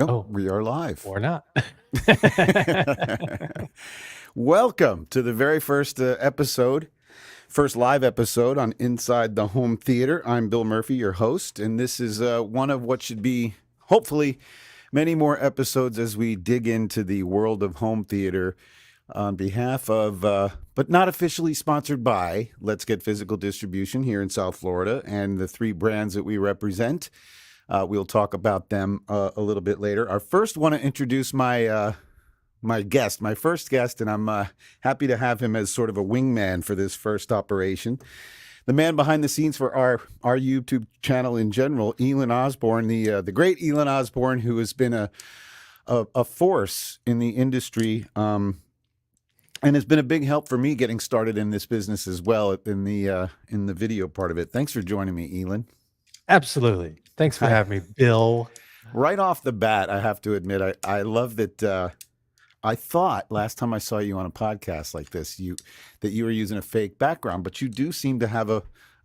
Nope, Oh, we are live. or not. Welcome to the very first first live episode on Inside the Home Theater. I'm Bill Murphy, your host, and this is one of what should be, hopefully, many more episodes as we dig into the world of home theater on behalf of, but not officially sponsored by, Let's Get Physical Distribution here in South Florida and the three brands that we represent. We'll talk about them a little bit later. I first want to introduce my first guest, and I'm happy to have him as sort of a wingman for this first operation. The man behind the scenes for our YouTube channel in general, Elon Osborne, the great Elon Osborne, who has been a force in the industry, and has been a big help for me getting started in this business as well in the video part of it. Thanks for joining me, Elon. Absolutely. Thanks for having me, Bill. Right off the bat, I have to admit, I love that. I thought last time I saw you on a podcast like this, that you were using a fake background, but you do seem to have a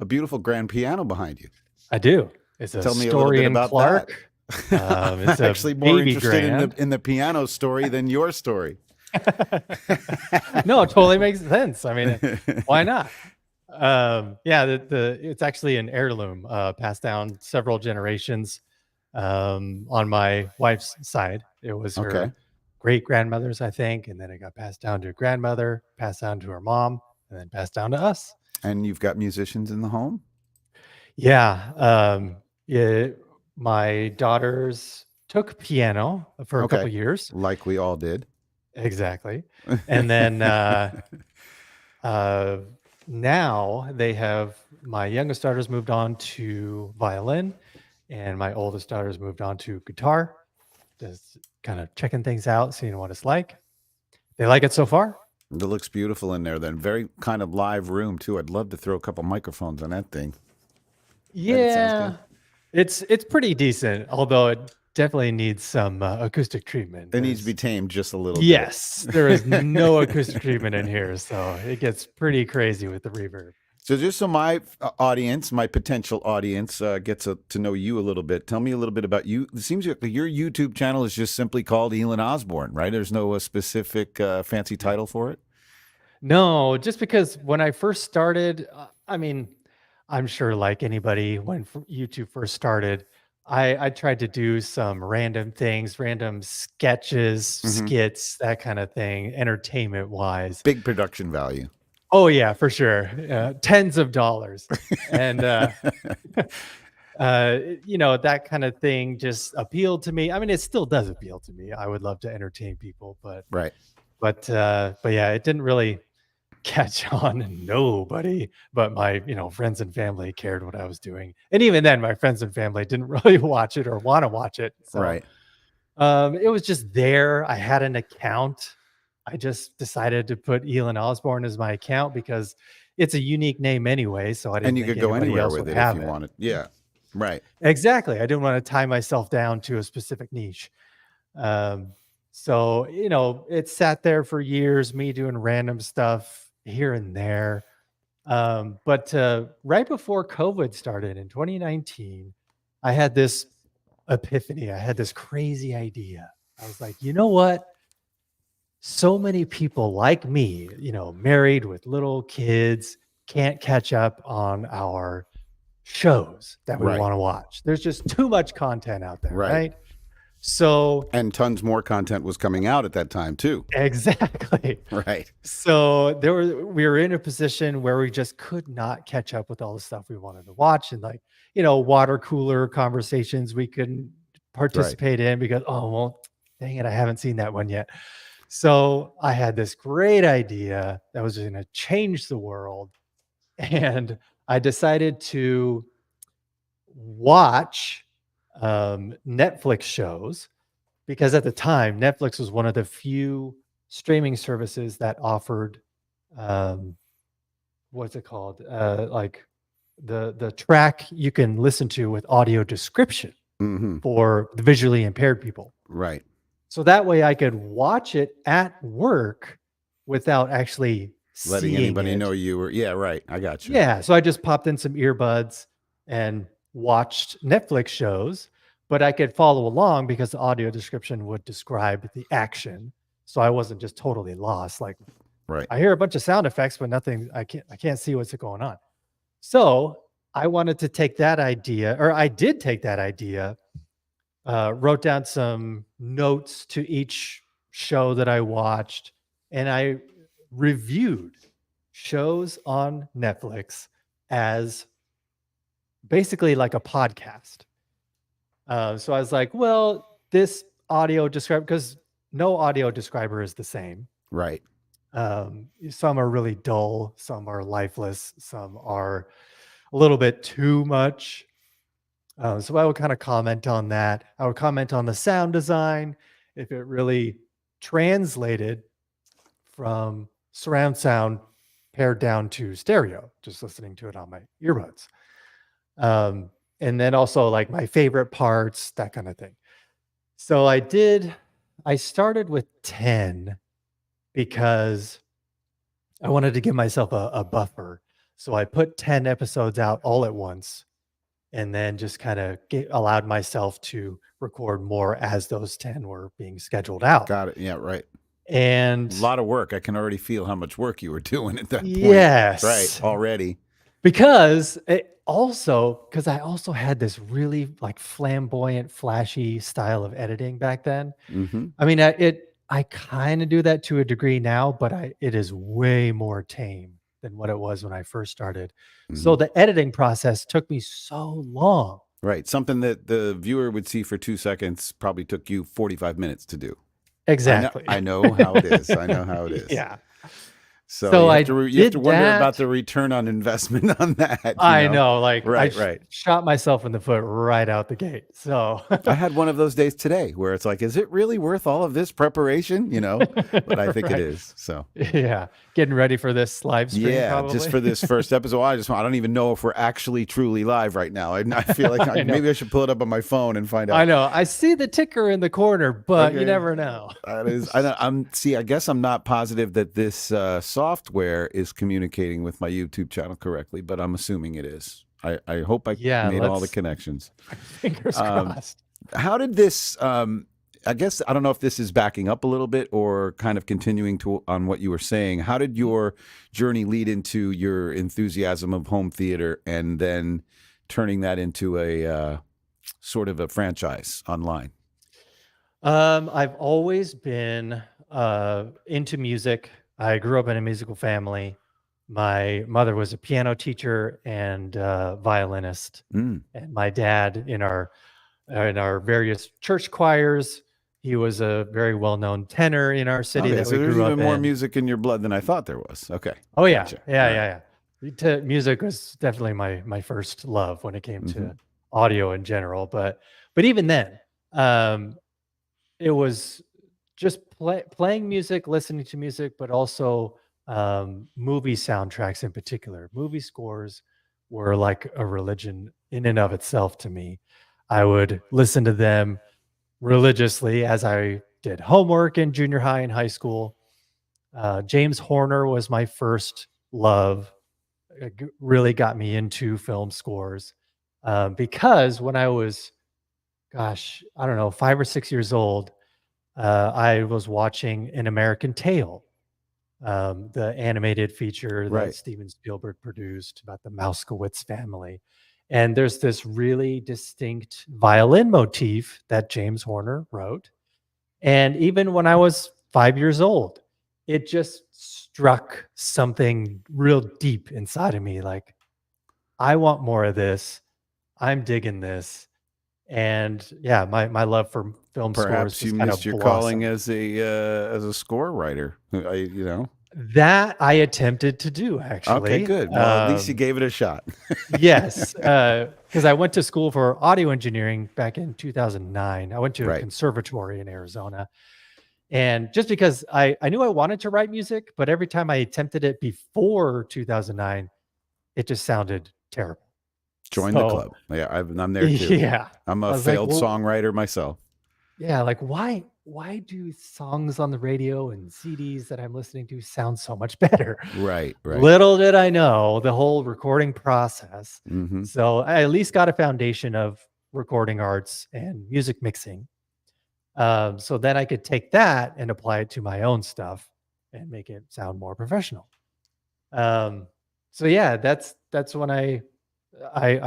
beautiful grand piano behind you. I do. It's a Tell me a little bit about Clark. that. It's actually more interested grand. in the piano story than your story. No, it totally makes sense. I mean, why not? It's actually an heirloom, passed down several generations. On my wife's side, it was her great grandmother's, I think, and then it got passed down to her grandmother, passed down to her mom, and then passed down to us. And you've got musicians in the home? Yeah. My daughters took piano for a couple years. Like we all did. Exactly. And then now my youngest daughter's moved on to violin, and my oldest daughter's moved on to guitar. Just kind of checking things out, seeing what it's like. They like it so far. It looks beautiful in there then. Very kind of live room too. I'd love to throw a couple microphones on that thing. Yeah, it's pretty decent, although it definitely needs some acoustic treatment. It needs to be tamed just a little bit. Yes, there is no acoustic treatment in here, so it gets pretty crazy with the reverb. So just so my audience, my potential audience, gets to know you a little bit, tell me a little bit about you. It seems like your YouTube channel is just simply called Elon Osborne, right? There's no specific fancy title for it? No, just because when I first started, I mean, I'm sure like anybody, when YouTube first started, I tried to do some random things, random sketches, skits, that kind of thing, entertainment-wise. Big production value. Oh, yeah, for sure. Tens of dollars. And, that kind of thing just appealed to me. I mean, it still does appeal to me. I would love to entertain people, but yeah, it didn't really catch on, and nobody but my friends and family cared what I was doing, and even then my friends and family didn't really watch it or want to watch it. So it was just there. I had an account. I just decided to put Elon Osborne as my account because it's a unique name anyway, so I didn't and you could go anywhere with it if you wanted. Yeah, right. Exactly. I didn't want to tie myself down to a specific niche. So it sat there for years, me doing random stuff here and there. But right before COVID started in 2019, I had this epiphany. I had this crazy idea. I was like, you know what? So many people like me, married with little kids, can't catch up on our shows that we want to watch. There's just too much content out there, right? So, and tons more content was coming out at that time too. Exactly. Right. So we were in a position where we just could not catch up with all the stuff we wanted to watch, and water cooler conversations we couldn't participate in because, oh, well, dang it, I haven't seen that one yet. So I had this great idea that was going to change the world, and I decided to watch Netflix shows, because at the time Netflix was one of the few streaming services that offered what's it called, like the track you can listen to with audio description for the visually impaired people. Right. So that way I could watch it at work without actually letting anybody know you were. Yeah, right. I got you. Yeah. So I just popped in some earbuds and watched Netflix shows but I could follow along because the audio description would describe the action. So I wasn't just totally lost. Like Right. I hear a bunch of sound effects, but nothing, I can't see what's going on. So I wanted to take that idea, or I did take that idea, wrote down some notes to each show that I watched, and I reviewed shows on Netflix as basically like a podcast. So I was like, well, this audio describe, because no audio describer is the same. Right. Some are really dull, some are lifeless, some are a little bit too much. So I would kind of comment on that. I would comment on the sound design, if it really translated from surround sound pared down to stereo, just listening to it on my earbuds. And then also like my favorite parts, that kind of thing. So I started with 10 because I wanted to give myself a buffer. So I put 10 episodes out all at once, and then just kind of allowed myself to record more as those 10 were being scheduled out. Got it. Yeah, right. And A lot of work. I can already feel how much work you were doing at that point. yes, Right. Already. because I also had this really like flamboyant, flashy style of editing back then. Mm-hmm. I mean, I kind of do that to a degree now, but it is way more tame than what it was when I first started. So the editing process took me so long. Right. Something that the viewer would see for 2 seconds probably took you 45 minutes to do. Exactly. I know how it is. I know how it is. Yeah. So So you have to wonder that. about the return on investment on that. you I know, like Right, I right. shot myself in the foot right out the gate. So I had one of those days today where it's like, is it really worth all of this preparation? But I think Right. it is. So Yeah, getting ready for this live stream. yeah, probably. just for this first episode, I don't even know if we're actually truly live right now. I feel like I know. maybe I should pull it up on my phone and find out. I know. I see the ticker in the corner, but Okay. you never know. That is, I guess I'm not positive that this software is communicating with my YouTube channel correctly, but I'm assuming it is. I hope I made all the connections. Fingers crossed. How did this? I guess I don't know if this is backing up a little bit or kind of continuing on what you were saying. How did your journey lead into your enthusiasm of home theater and then turning that into a sort of a franchise online? I've always been into music. I grew up in a musical family. My mother was a piano teacher and violinist, and my dad in our various church choirs. He was a very well-known tenor in our city that so we there's grew up even more in. music in your blood than I thought there was. Okay. Oh yeah, Gotcha. yeah. Music was definitely my first love when it came to audio in general. But even then, it was just playing music, listening to music, but also movie soundtracks in particular. Movie scores were like a religion in and of itself to me. I would listen to them religiously as I did homework in junior high and high school. James Horner was my first love. It really got me into film scores because when I was, I don't know, 5 or 6 years old, I was watching An American Tail, the animated feature that Steven Spielberg produced about the Mouskowitz family. And there's this really distinct violin motif that James Horner wrote. And even when I was 5 years old, it just struck something real deep inside of me. Like, I want more of this. I'm digging this. And yeah, my love for film Perhaps scores you missed your calling as a score writer. That I attempted to do, actually. Okay, good. Well, at least you gave it a shot. Yes, because I went to school for audio engineering back in 2009. I went to a conservatory in Arizona. And just because I knew I wanted to write music, but every time I attempted it before 2009, it just sounded terrible. Join the club. Yeah, I'm there too. Yeah. I'm a failed songwriter myself. Yeah, like why do songs on the radio and CDs that I'm listening to sound so much better? Right. Little did I know the whole recording process. So I at least got a foundation of recording arts and music mixing. So then I could take that and apply it to my own stuff and make it sound more professional. Um, so yeah, that's when I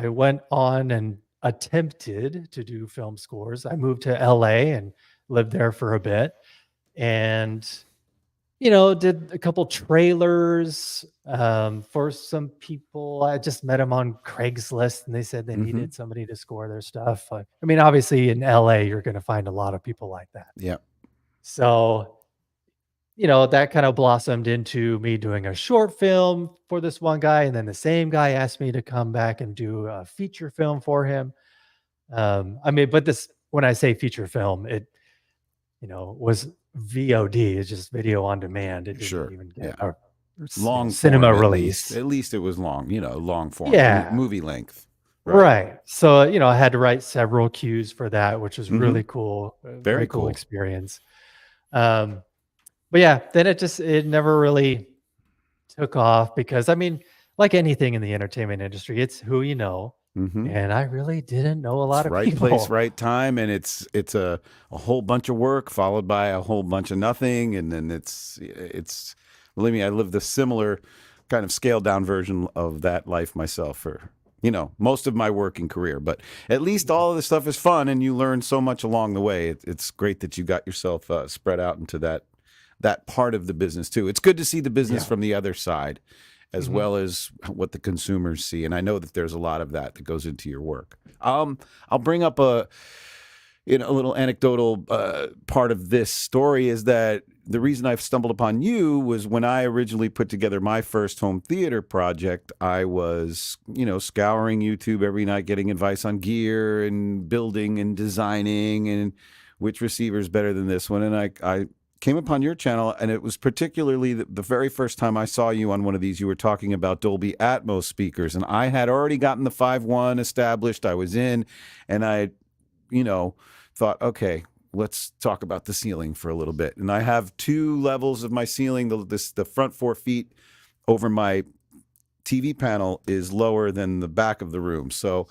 went on and attempted to do film scores. I moved to LA and lived there for a bit, and did a couple trailers for some people. I just met them on Craigslist, and they said they Mm-hmm. needed somebody to score their stuff. I mean, obviously in LA, you're going to find a lot of people like that. Yeah. So, that kind of blossomed into me doing a short film for this one guy, and then the same guy asked me to come back and do a feature film for him. I mean, but this, when I say feature film, it was VOD. It's just video on demand. It didn't Sure. even get Yeah. a Long cinema form, release. At least it was long, long form. Yeah. Movie length. Right. So, I had to write several cues for that, which was really cool. Very cool cool. experience. But yeah, then it never really took off because, I mean, like anything in the entertainment industry, it's who you know. Mm-hmm. And I really didn't know a lot of right people. place, right time, and it's a whole bunch of work followed by a whole bunch of nothing, and then it's believe me, I lived a similar kind of scaled down version of that life myself for most of my working career. But at least all of this stuff is fun, and you learn so much along the way. It's great that you got yourself spread out into that part of the business too. It's good to see the business from the other side, as well as what the consumers see. And I know that there's a lot of that goes into your work. I'll bring up a little anecdotal part of this story is that the reason I've stumbled upon you was when I originally put together my first home theater project. I was, scouring YouTube every night, getting advice on gear and building and designing and which receiver is better than this one. And I came upon your channel, and it was particularly the very first time I saw you on one of these. You were talking about Dolby Atmos speakers, and I had already gotten the 5.1 established. I was in, and I, thought, okay, let's talk about the ceiling for a little bit. And I have two levels of my ceiling. The front 4 feet over my TV panel is lower than the back of the room. So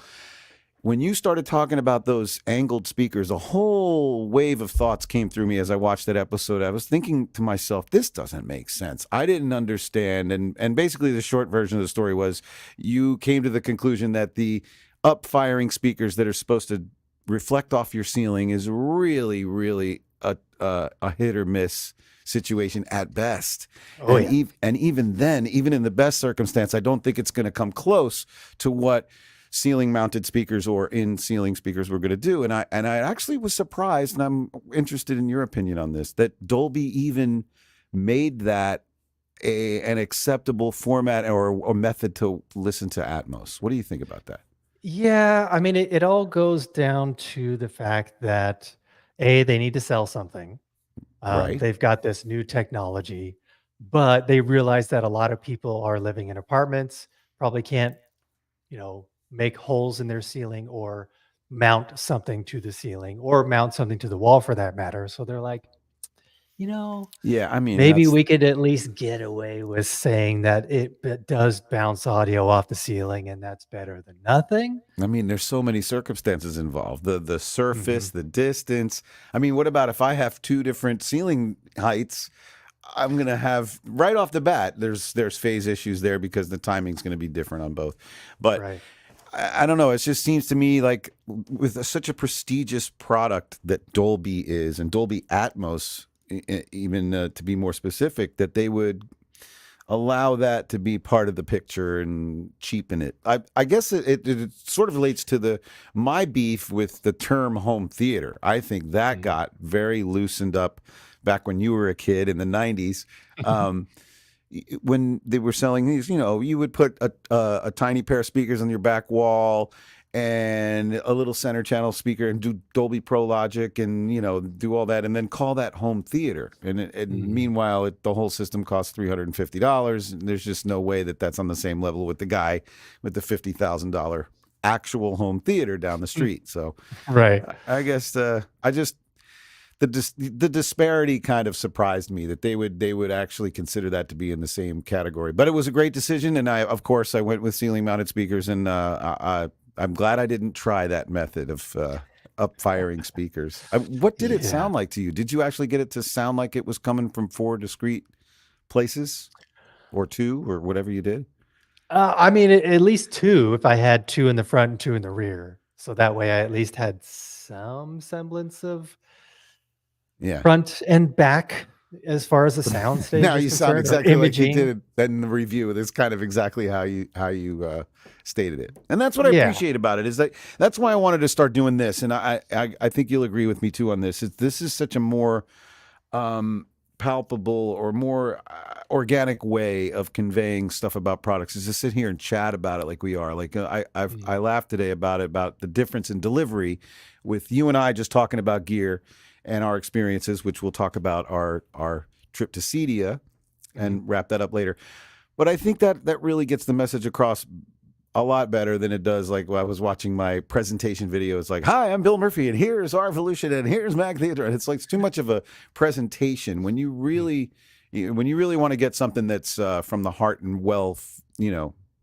when you started talking about those angled speakers, a whole wave of thoughts came through me as I watched that episode. I was thinking to myself, this doesn't make sense. I didn't understand. And basically the short version of the story was you came to the conclusion that the up-firing speakers that are supposed to reflect off your ceiling is really, really a hit or miss situation at best. And even then, even in the best circumstance, I don't think it's going to come close to what ceiling mounted speakers or in ceiling speakers were going to do. And I actually was surprised, and I'm interested in your opinion on this, that Dolby even made that an acceptable format or method to listen to Atmos. What do you think about that? Yeah, I mean, it all goes down to the fact that they need to sell something. Right. They've got this new technology, but they realize that a lot of people are living in apartments, probably can't, make holes in their ceiling or mount something to the ceiling or mount something to the wall for that matter. So they're like, yeah, I mean, maybe we could at least get away with saying that it does bounce audio off the ceiling, and that's better than nothing. I mean, there's so many circumstances involved. The surface, the distance. I mean, what about if I have two different ceiling heights? I'm going to have right off the bat, there's phase issues there because the timing's going to be different on both. But Right. I don't know. It just seems to me like with such a prestigious product that Dolby is, and Dolby Atmos, even to be more specific, that they would allow that to be part of the picture and cheapen it. I guess it sort of relates to my beef with the term home theater. I think that got very loosened up back when you were a kid in the 90s. When they were selling these, you would put a tiny pair of speakers on your back wall and a little center channel speaker and do Dolby Pro Logic and, do all that and then call that home theater. And meanwhile, the whole system costs $350. And there's just no way that that's on the same level with the guy with the $50,000 actual home theater down the street. So Right. I guess the disparity kind of surprised me that they would actually consider that to be in the same category. But it was a great decision, and I went with ceiling mounted speakers, and I'm glad I didn't try that method of up firing speakers. What did it Yeah. sound like to you? Did you actually get it to sound like it was coming from four discrete places, or two, or whatever you did? I mean, at least two. If I had two in the front and two in the rear, so that way I at least had some semblance of Yeah. front and back as far as the sound stage Now is you sound concerned, or exactly like you imaging. did it in the review. That's kind of exactly how you stated it, and that's what I Yeah. appreciate about it. Is that that's why I wanted to start doing this, and I think you'll agree with me too on this. This is such a more palpable or more organic way of conveying stuff about products is to sit here and chat about it like we are. Like Mhm. I laughed today about the difference in delivery with you and I just talking about gear and our experiences, which we'll talk about our trip to CEDIA Mhm. and wrap that up later. But I think that really gets the message across a lot better than it does like when I was watching my presentation video. It's like, hi, I'm Bill Murphy, and here's our evolution, and here's Mag Theater. And it's like it's too much of a presentation when you Mhm. really want to get something that's from the heart and well,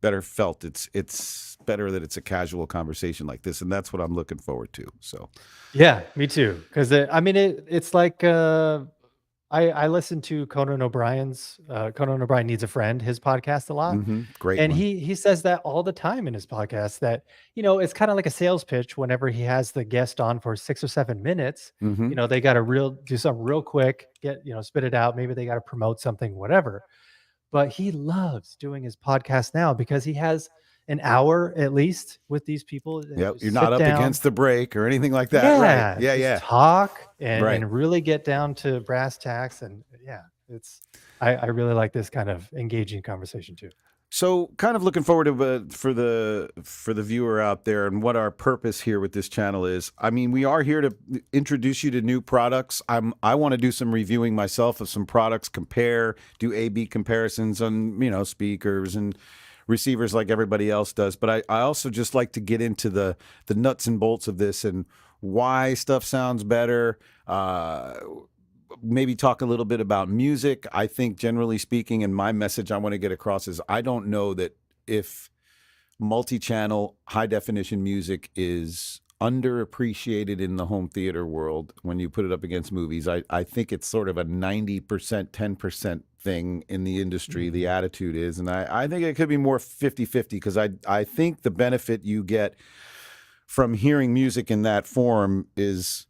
better felt. It's better that it's a casual conversation like this, and that's what I'm looking forward to. So, Yeah, me too. Because I mean, it's like I listen to Conan O'Brien Needs a Friend, his podcast a lot. great And one. he says that all the time in his podcast that, it's kind of like a sales pitch whenever he has the guest on for 6 or 7 minutes. Hmm. They got to do something real quick, spit it out. Maybe they got to promote something, whatever. But he loves doing his podcast now because he has an hour at least with these people and Yep, you're just not sit up down. against the break or anything like that, right? Yeah, Yeah, just yeah, talk right. and really get down to brass tacks. And yeah, it's I really like this kind of engaging conversation too. So, kind of looking forward to for the viewer out there and what our purpose here with this channel is. I mean, we are here to introduce you to new products. I want to do some reviewing myself of some products, do A/B comparisons on speakers and receivers like everybody else does. But I also just like to get into the nuts and bolts of this and why stuff sounds better. Maybe talk a little bit about music. I think generally speaking, and my message I want to get across is I don't know that if multi-channel high definition music is underappreciated in the home theater world when you put it up against movies. I think it's sort of a 90%, 10% thing in the industry, the Mhm. attitude is. And I think it could be more 50-50 because I think the benefit you get from hearing music in that form is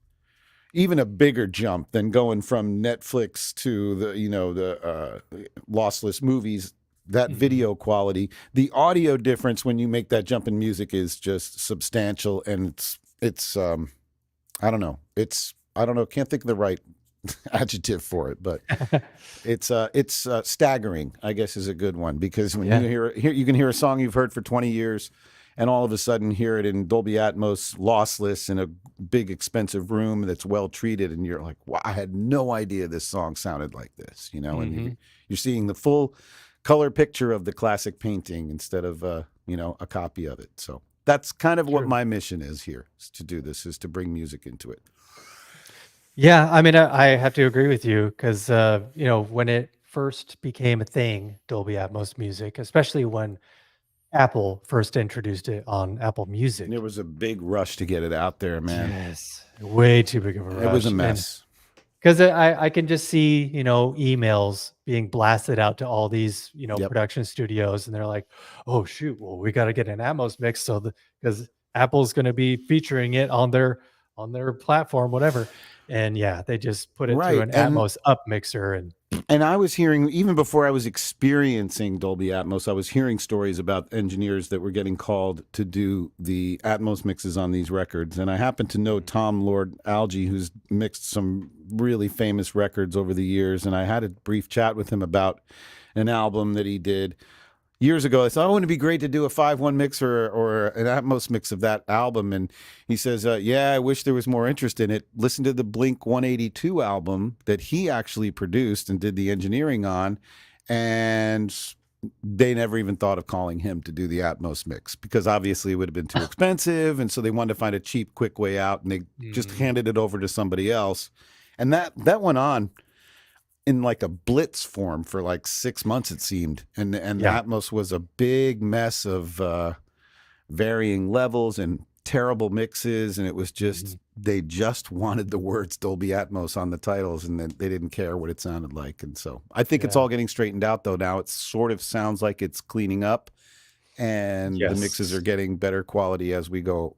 even a bigger jump than going from Netflix to the lossless movies. That Mhm. video quality, the audio difference when you make that jump in music is just substantial, and it's I don't know, can't think of the right adjective for it, but it's staggering, I guess, is a good one because when Yeah, you hear you can hear a song you've heard for 20 years and all of a sudden hear it in Dolby Atmos, lossless, in a big expensive room that's well treated, and you're like, wow, I had no idea this song sounded like this, and mhm. you're seeing the full color picture of the classic painting instead of a copy of it. So that's kind of what True. my mission is here, is to do this, is to bring music into it. Yeah, I mean, I have to agree with you because, when it first became a thing, Dolby Atmos music, especially when Apple first introduced it on Apple There Music. was a big rush to get it out there, man. Yes, way too big of a It was a rush. And mess. because I can just see, emails being blasted out to all these, Yep. production studios, and they're like, "Oh shoot, well we got to get an Atmos mix so because Apple's going to be featuring it on their platform, whatever." And yeah, they just put it through Right. an And Atmos up mixer, and I was hearing, even before I was experiencing Dolby Atmos, I was hearing stories about engineers that were getting called to do the Atmos mixes on these records. And I happen to know Mhm. Tom Lord Alge, who's mixed some really famous records over the years. And I had a brief chat with him about an album that he did years ago. I thought, oh, wouldn't it be great to do a 5-1 mix or an Atmos mix of that album? And he says, yeah, I wish there was more interest in it. Listen to the Blink 182 album that he actually produced and did the engineering on. And they never even thought of calling him to do the Atmos mix because obviously it would have been too expensive. And so they wanted to find a cheap, quick way out, and they just Mhm. handed it over to somebody else. And that went on in like a blitz form for like 6 months, it seemed, and Yeah. Atmos was a big mess of varying levels and terrible mixes, and it was just Mhm. they just wanted the words Dolby Atmos on the titles, and then they didn't care what it sounded like. And so I think it's Yeah. all getting straightened out though now. It sort of sounds like it's cleaning up, and the mixes are Yes. getting better quality as we go.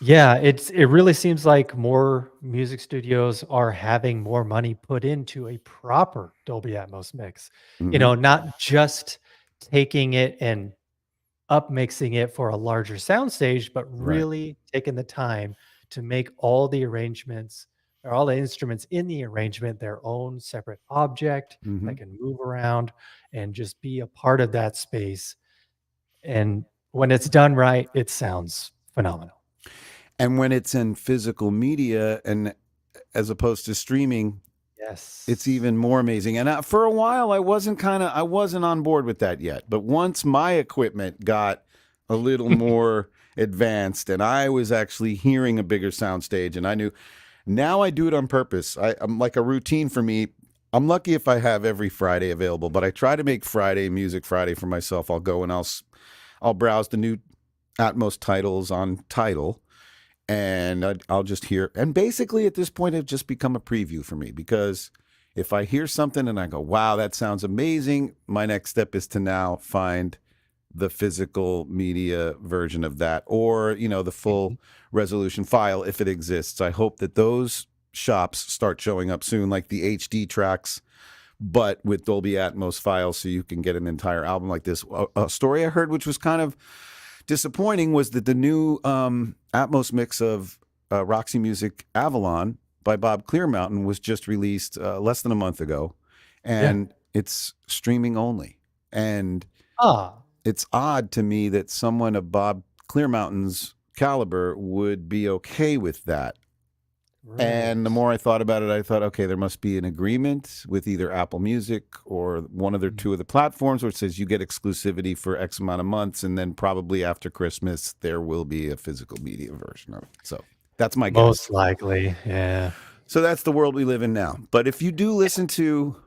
Yeah, it really seems like more music studios are having more money put into a proper Dolby Atmos mix. Hmm. Not just taking it and up mixing it for a larger soundstage, but Right. really taking the time to make all the arrangements or all the instruments in the arrangement their own separate object Hmm. that can move around and just be a part of that space. And when it's done right, it sounds phenomenal. And when it's in physical media and as opposed to streaming, it's Yes. even more amazing. And for a while, I wasn't on board with that yet. But once my equipment got a little more advanced, and I was actually hearing a bigger sound stage, and I knew now I do it on purpose. I'm like a routine for me. I'm lucky if I have every Friday available, but I try to make Friday Music Friday for myself. I'll go and I'll browse the new Atmos titles on Tidal, and I'll just hear. And basically, at this point, it's just become a preview for me because if I hear something and I go, "Wow, that sounds amazing," my next step is to now find the physical media version of that, or the Mhm. full resolution file if it exists. I hope that those shops start showing up soon, like the HD tracks, but with Dolby Atmos files, so you can get an entire album like this. A story I heard, which was kind of disappointing, was that the new Atmos mix of Roxy Music Avalon by Bob Clearmountain was just released less than a month ago, Yeah. and it's streaming only. And Ah, it's odd to me that someone of Bob Clearmountain's caliber would be okay with that. And the right. more I thought about it, I thought, okay, there must be an agreement with either Apple Music or one of their Mm. two of the platforms where it says you get exclusivity for X amount of months, and then probably after Christmas there will be a physical media version of it. So that's my guess. Most likely, yeah. So that's the world we live in now. But if you do listen to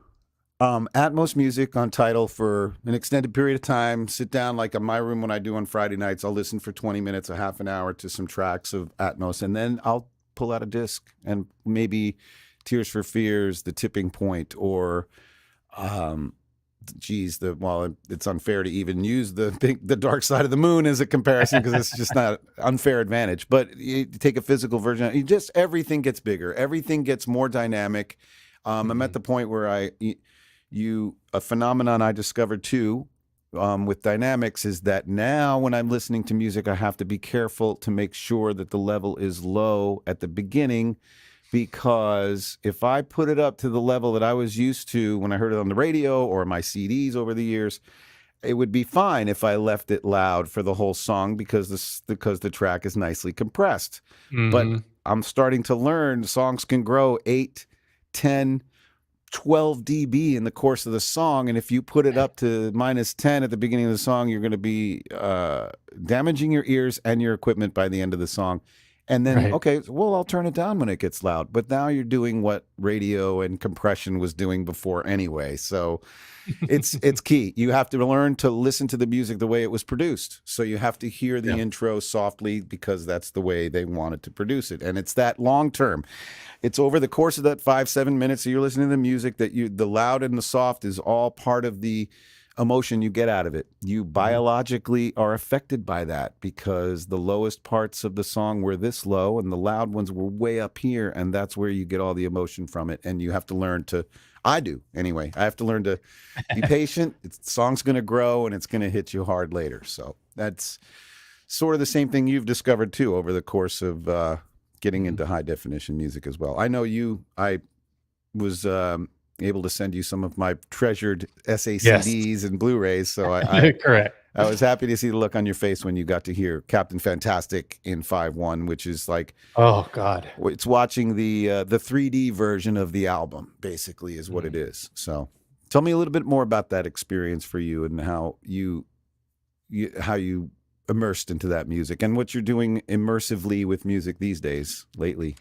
Atmos music on Tidal for an extended period of time, sit down like in my room when I do on Friday nights. I'll listen for 20 minutes, a half an hour to some tracks of Atmos, and then I'll pull out a disc and maybe Tears for Fears, The Tipping Point, or um, it's unfair to even use the Dark Side of the Moon as a comparison because it's just not unfair advantage. But you take a physical version, everything gets bigger, everything gets more dynamic. I'm at Mhm. the point where a phenomenon I discovered too with dynamics is that now when I'm listening to music, I have to be careful to make sure that the level is low at the beginning, because if I put it up to the level that I was used to when I heard it on the radio or my CDs over the years, it would be fine if I left it loud for the whole song because the track is nicely compressed. But Mhm. I'm starting to learn songs can grow 8, 10, 12 dB in the course of the song, and if you put it up to minus 10 at the beginning of the song, you're going to be damaging your ears and your equipment by the end of the song. And then, Right. okay, well, I'll turn it down when it gets loud. But now you're doing what radio and compression was doing before anyway. So it's key. You have to learn to listen to the music the way it was produced. So you have to hear the Yeah. intro softly because that's the way they wanted to produce it. And it's that long term. It's over the course of that 5-7 minutes that you're listening to the music that the loud and the soft is all part of the emotion you get out of it. You Mhm. biologically are affected by that because the lowest parts of the song were this low and the loud ones were way up here, and that's where you get all the emotion from it. And you have to learn to, I do anyway, I have to learn to be patient. The song's going to grow and it's going to hit you hard later. So that's sort of the same thing you've discovered too over the course of getting Mhm. into high definition music as well. I know I was able to send you some of my treasured Yes. SACDs and Blu-rays, so Correct. I was happy to see the look on your face when you got to hear Captain Fantastic in 5.1, which is like Oh, God. it's watching the 3D version of the album. Basically, is what it Mhm. is. So, tell me a little bit more about that experience for you and how you immersed into that music and what you're doing immersively with music these days lately.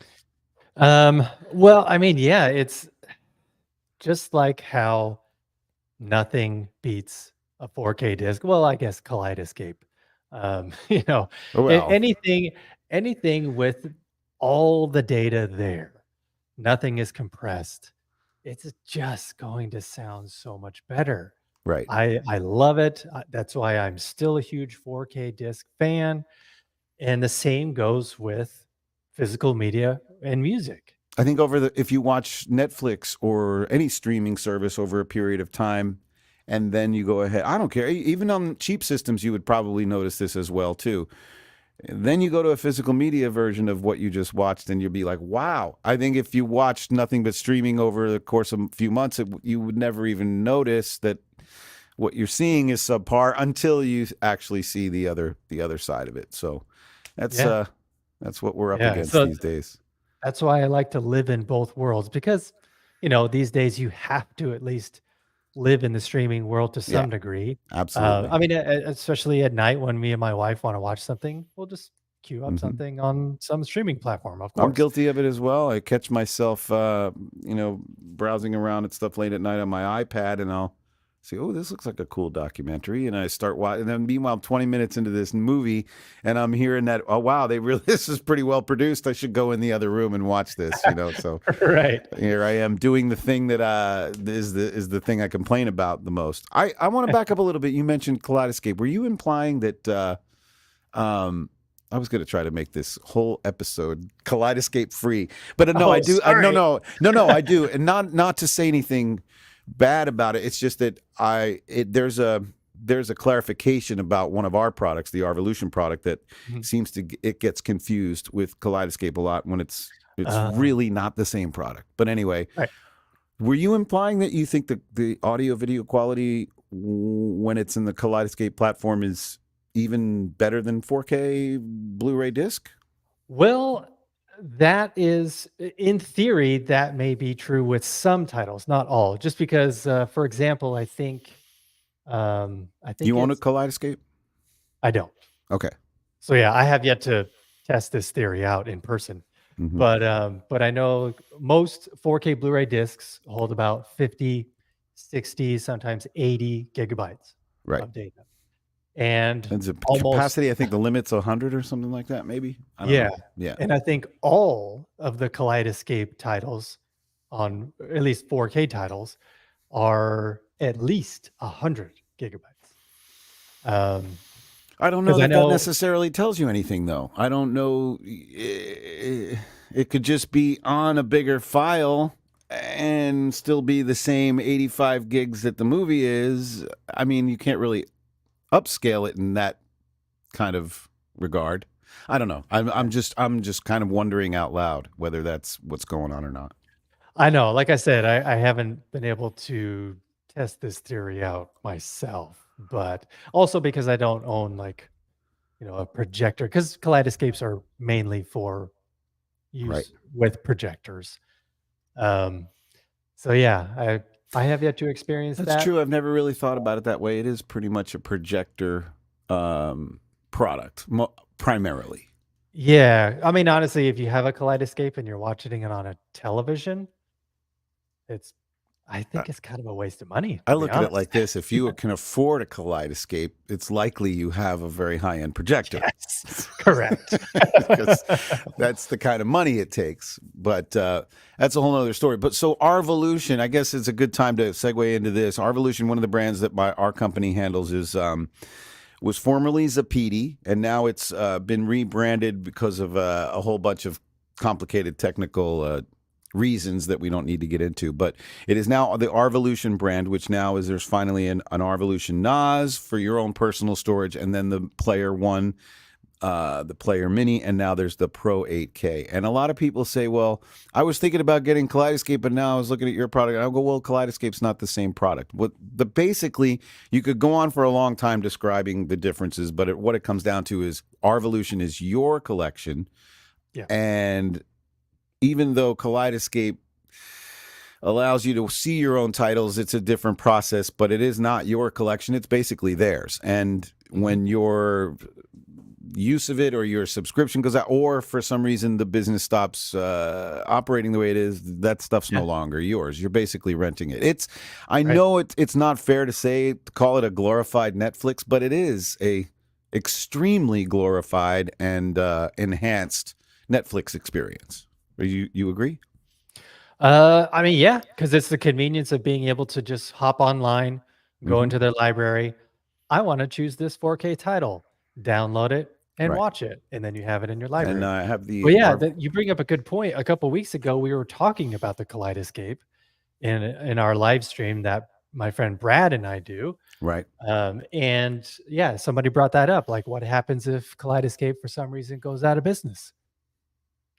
Well, I mean, yeah, it's just like how nothing beats a 4K disc. Well, I guess Kaleidoscape. You know, Well, anything with all the data there, nothing is compressed. It's just going to sound so much better. right. I love it. That's why I'm still a huge 4K disc fan. And the same goes with physical media and music. I think if you watch Netflix or any streaming service over a period of time, and then you go ahead, I don't care. Even on cheap systems, you would probably notice this as well too. Then you go to a physical media version of what you just watched, and you'll be like, "Wow!" I think if you watched nothing but streaming over the course of a few months, you would never even notice that what you're seeing is subpar until you actually see the other side of it. So that's Yeah. that's what we're up Yeah. against So these days. that's why I like to live in both worlds because, these days you have to at least live in the streaming world to Yeah, some degree. absolutely. I mean, especially at night when me and my wife want to watch something, we'll just queue up hmm something on some streaming platform, of I'm course. guilty of it as well. I catch myself, browsing around at stuff late at night on my iPad, and I'll see, oh, this looks like a cool documentary, and I start watching. And then, meanwhile, 20 minutes into this movie, and I'm hearing that, oh wow, this is pretty well produced. I should go in the other room and watch this. So Right. here I am doing the thing that is the thing I complain about the most. I want to back up a little bit. You mentioned Kaleidoscape. Were you implying that? I was going to try to make this whole episode Kaleidoscape free, but no, Oh, I do. sorry. No, I do, and not to say anything bad about it. It's just that there's a clarification about one of our products, the Arvolution product, that Mhm. it gets confused with Kaleidoscape a lot when it's Uh, really not the same product. But anyway, right. were you implying that you think the audio video quality when it's in the Kaleidoscape platform is even better than 4K Blu-ray disc? Well, that is, in theory, that may be true with some titles, not all. Just because, for example, I think You own a it's Kaleidoscape? I don't. Okay. So yeah, I have yet to test this theory out in person. hmm But I know most 4K Blu-ray discs hold about 50, 60, sometimes 80 gigabytes Right. of data. And It's a almost capacity. I think the limit's 100 or something like that. Maybe I don't yeah, know. Yeah. and I think all of the Kaleidoscape titles on at least 4K titles are at least 100 gigabytes. Um, I don't know because I that know necessarily tells you anything, though. I don't know. It could just be on a bigger file and still be the same 85 gigs that the movie is. I mean, you can't really upscale it in that kind of regard. I don't know. I'm just kind of wondering out loud whether that's what's going on or not. I know, like I said, I haven't been able to test this theory out myself, but also because I don't own a projector, because Kaleidoscapes are mainly for Right. use with projectors. Um, so yeah, I have yet to experience That's that. true. I've never really thought about it that way. It is pretty much a projector product, primarily. Yeah, I mean, honestly, if you have a Kaleidoscape and you're watching it on a television, it's I Uh, think it's kind of a waste of money, I to be look at it honest. like this: if you can afford a Kaleidoscape, it's likely you have a very high-end projector. Yes, correct. Because that's the kind of money it takes. But that's a whole other story. But so Arvolution, I guess it's a good time to segue into this. Arvolution, one of the brands that our company handles, was formerly Zapedi, and now it's been rebranded because of a whole bunch of complicated technical reasons that we don't need to get into. But it is now the Arvolution brand, which now there's finally an Arvolution NAS for your own personal storage, and then the Player One, the Player Mini, and now there's the Pro 8K. And a lot of people say, well, I was thinking about getting Kaleidoscape, but now I was looking at your product, and I'll go, well, Kaleidoscape's not the same product. Basically, you could go on for a long time describing the differences, but what it comes down to is Arvolution is your collection, Yeah. and even though Kaleidoscape allows you to see your own titles, it's a different process, but it is not your collection. It's basically theirs. And when you're use of it or your subscription goes out, or for some reason the business stops operating the way it is, that stuff's no longer yours. You're basically renting it. I know it's not fair to say, to call it a glorified Netflix, but it is a extremely glorified and enhanced Netflix experience. You agree? I mean, yeah, because it's the convenience of being able to just hop online, go into their library. I want to choose this 4K title, download it, and Right. watch it, and then you have it in your library. And I have the Well, yeah, you bring up a good point. A couple weeks ago, we were talking about the Kaleidoscape in our live stream that my friend Brad and I do. right. And yeah, somebody brought that up. Like, what happens if Kaleidoscape for some reason goes out of business?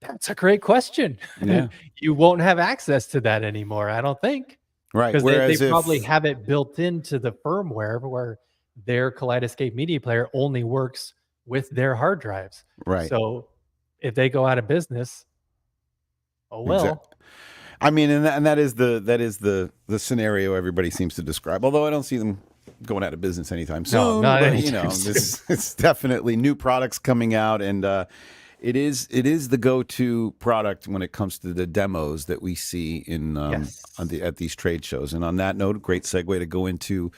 That's a great question. Yeah. You won't have access to that anymore, I don't think. Right. Because Whereas they if, probably have it built into the firmware where their Kaleidoscape media player only works with their hard drives. right. So if they go out of business, oh well. I mean, and that is the scenario everybody seems to describe. Although I don't see them going out of business anytime soon. No, not but, anytime soon. It's definitely new products coming out, and it is the go-to product when it comes to the demos that we see in Yes. at these trade shows. And on that note, a great segue to go into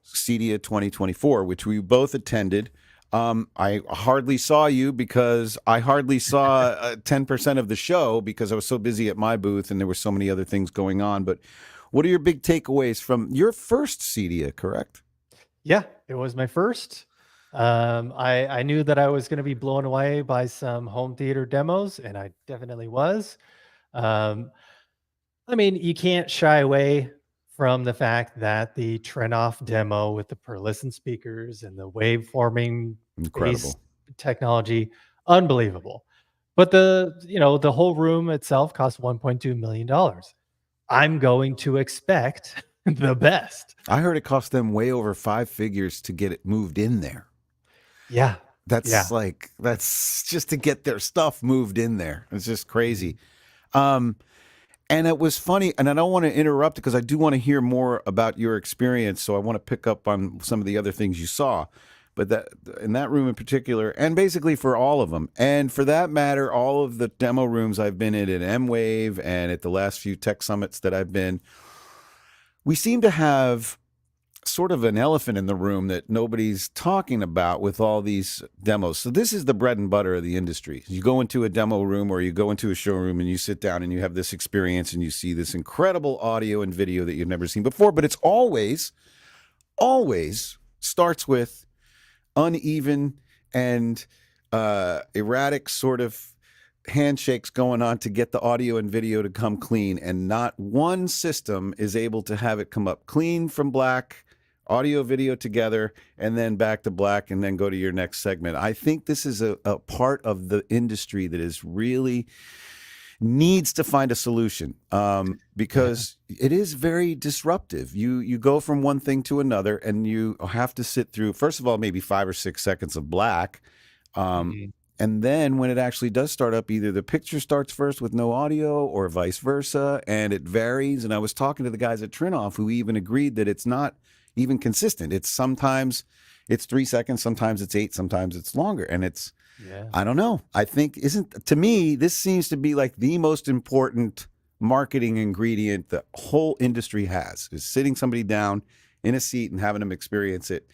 CEDIA 2024, which we both attended. I hardly saw you because I hardly saw 10% of the show because I was so busy at my booth and there were so many other things going on. But what are your big takeaways from your first CEDIA, correct? Yeah, it was my first. I knew that I was going to be blown away by some home theater demos, and I definitely was. Um, I mean, you can't shy away from the fact that the Trenoff demo with the per listen speakers and the waveforming Incredible. based technology, unbelievable. But the whole room itself cost $1.2 million. I'm going to expect the best. I heard it cost them way over 5 figures to get it moved in there. Yeah. That's just to get their stuff moved in there. It's just crazy. And it was funny, and I don't want to interrupt because I do want to hear more about your experience. So I want to pick up on some of the other things you saw, but that in that room in particular, and basically for all of them, and for that matter, all of the demo rooms I've been in at M-Wave and at the last few tech summits that I've been, we seem to have sort of an elephant in the room that nobody's talking about with all these demos. So this is the bread and butter of the industry. You go into a demo room or you go into a showroom and you sit down and you have this experience and you see this incredible audio and video that you've never seen before, but it's always starts with uneven and erratic sort of handshakes going on to get the audio and video to come clean, and not one system is able to have it come up clean from black, audio, video together, and then back to black, and then go to your next segment. I think this is a part of the industry that is really needs to find a solution because it is very disruptive. You go from one thing to another, and you have to sit through, first of all, maybe 5 or 6 seconds of black. And then when it actually does start up, either the picture starts first with no audio or vice versa, and it varies. And I was talking to the guys at Trenoff who even agreed that it's not even consistent. It's sometimes it's 3 seconds, sometimes it's 8, sometimes it's longer. And it's, I don't know. I think to me, this seems to be like the most important marketing ingredient the whole industry has, is sitting somebody down in a seat and having them experience it.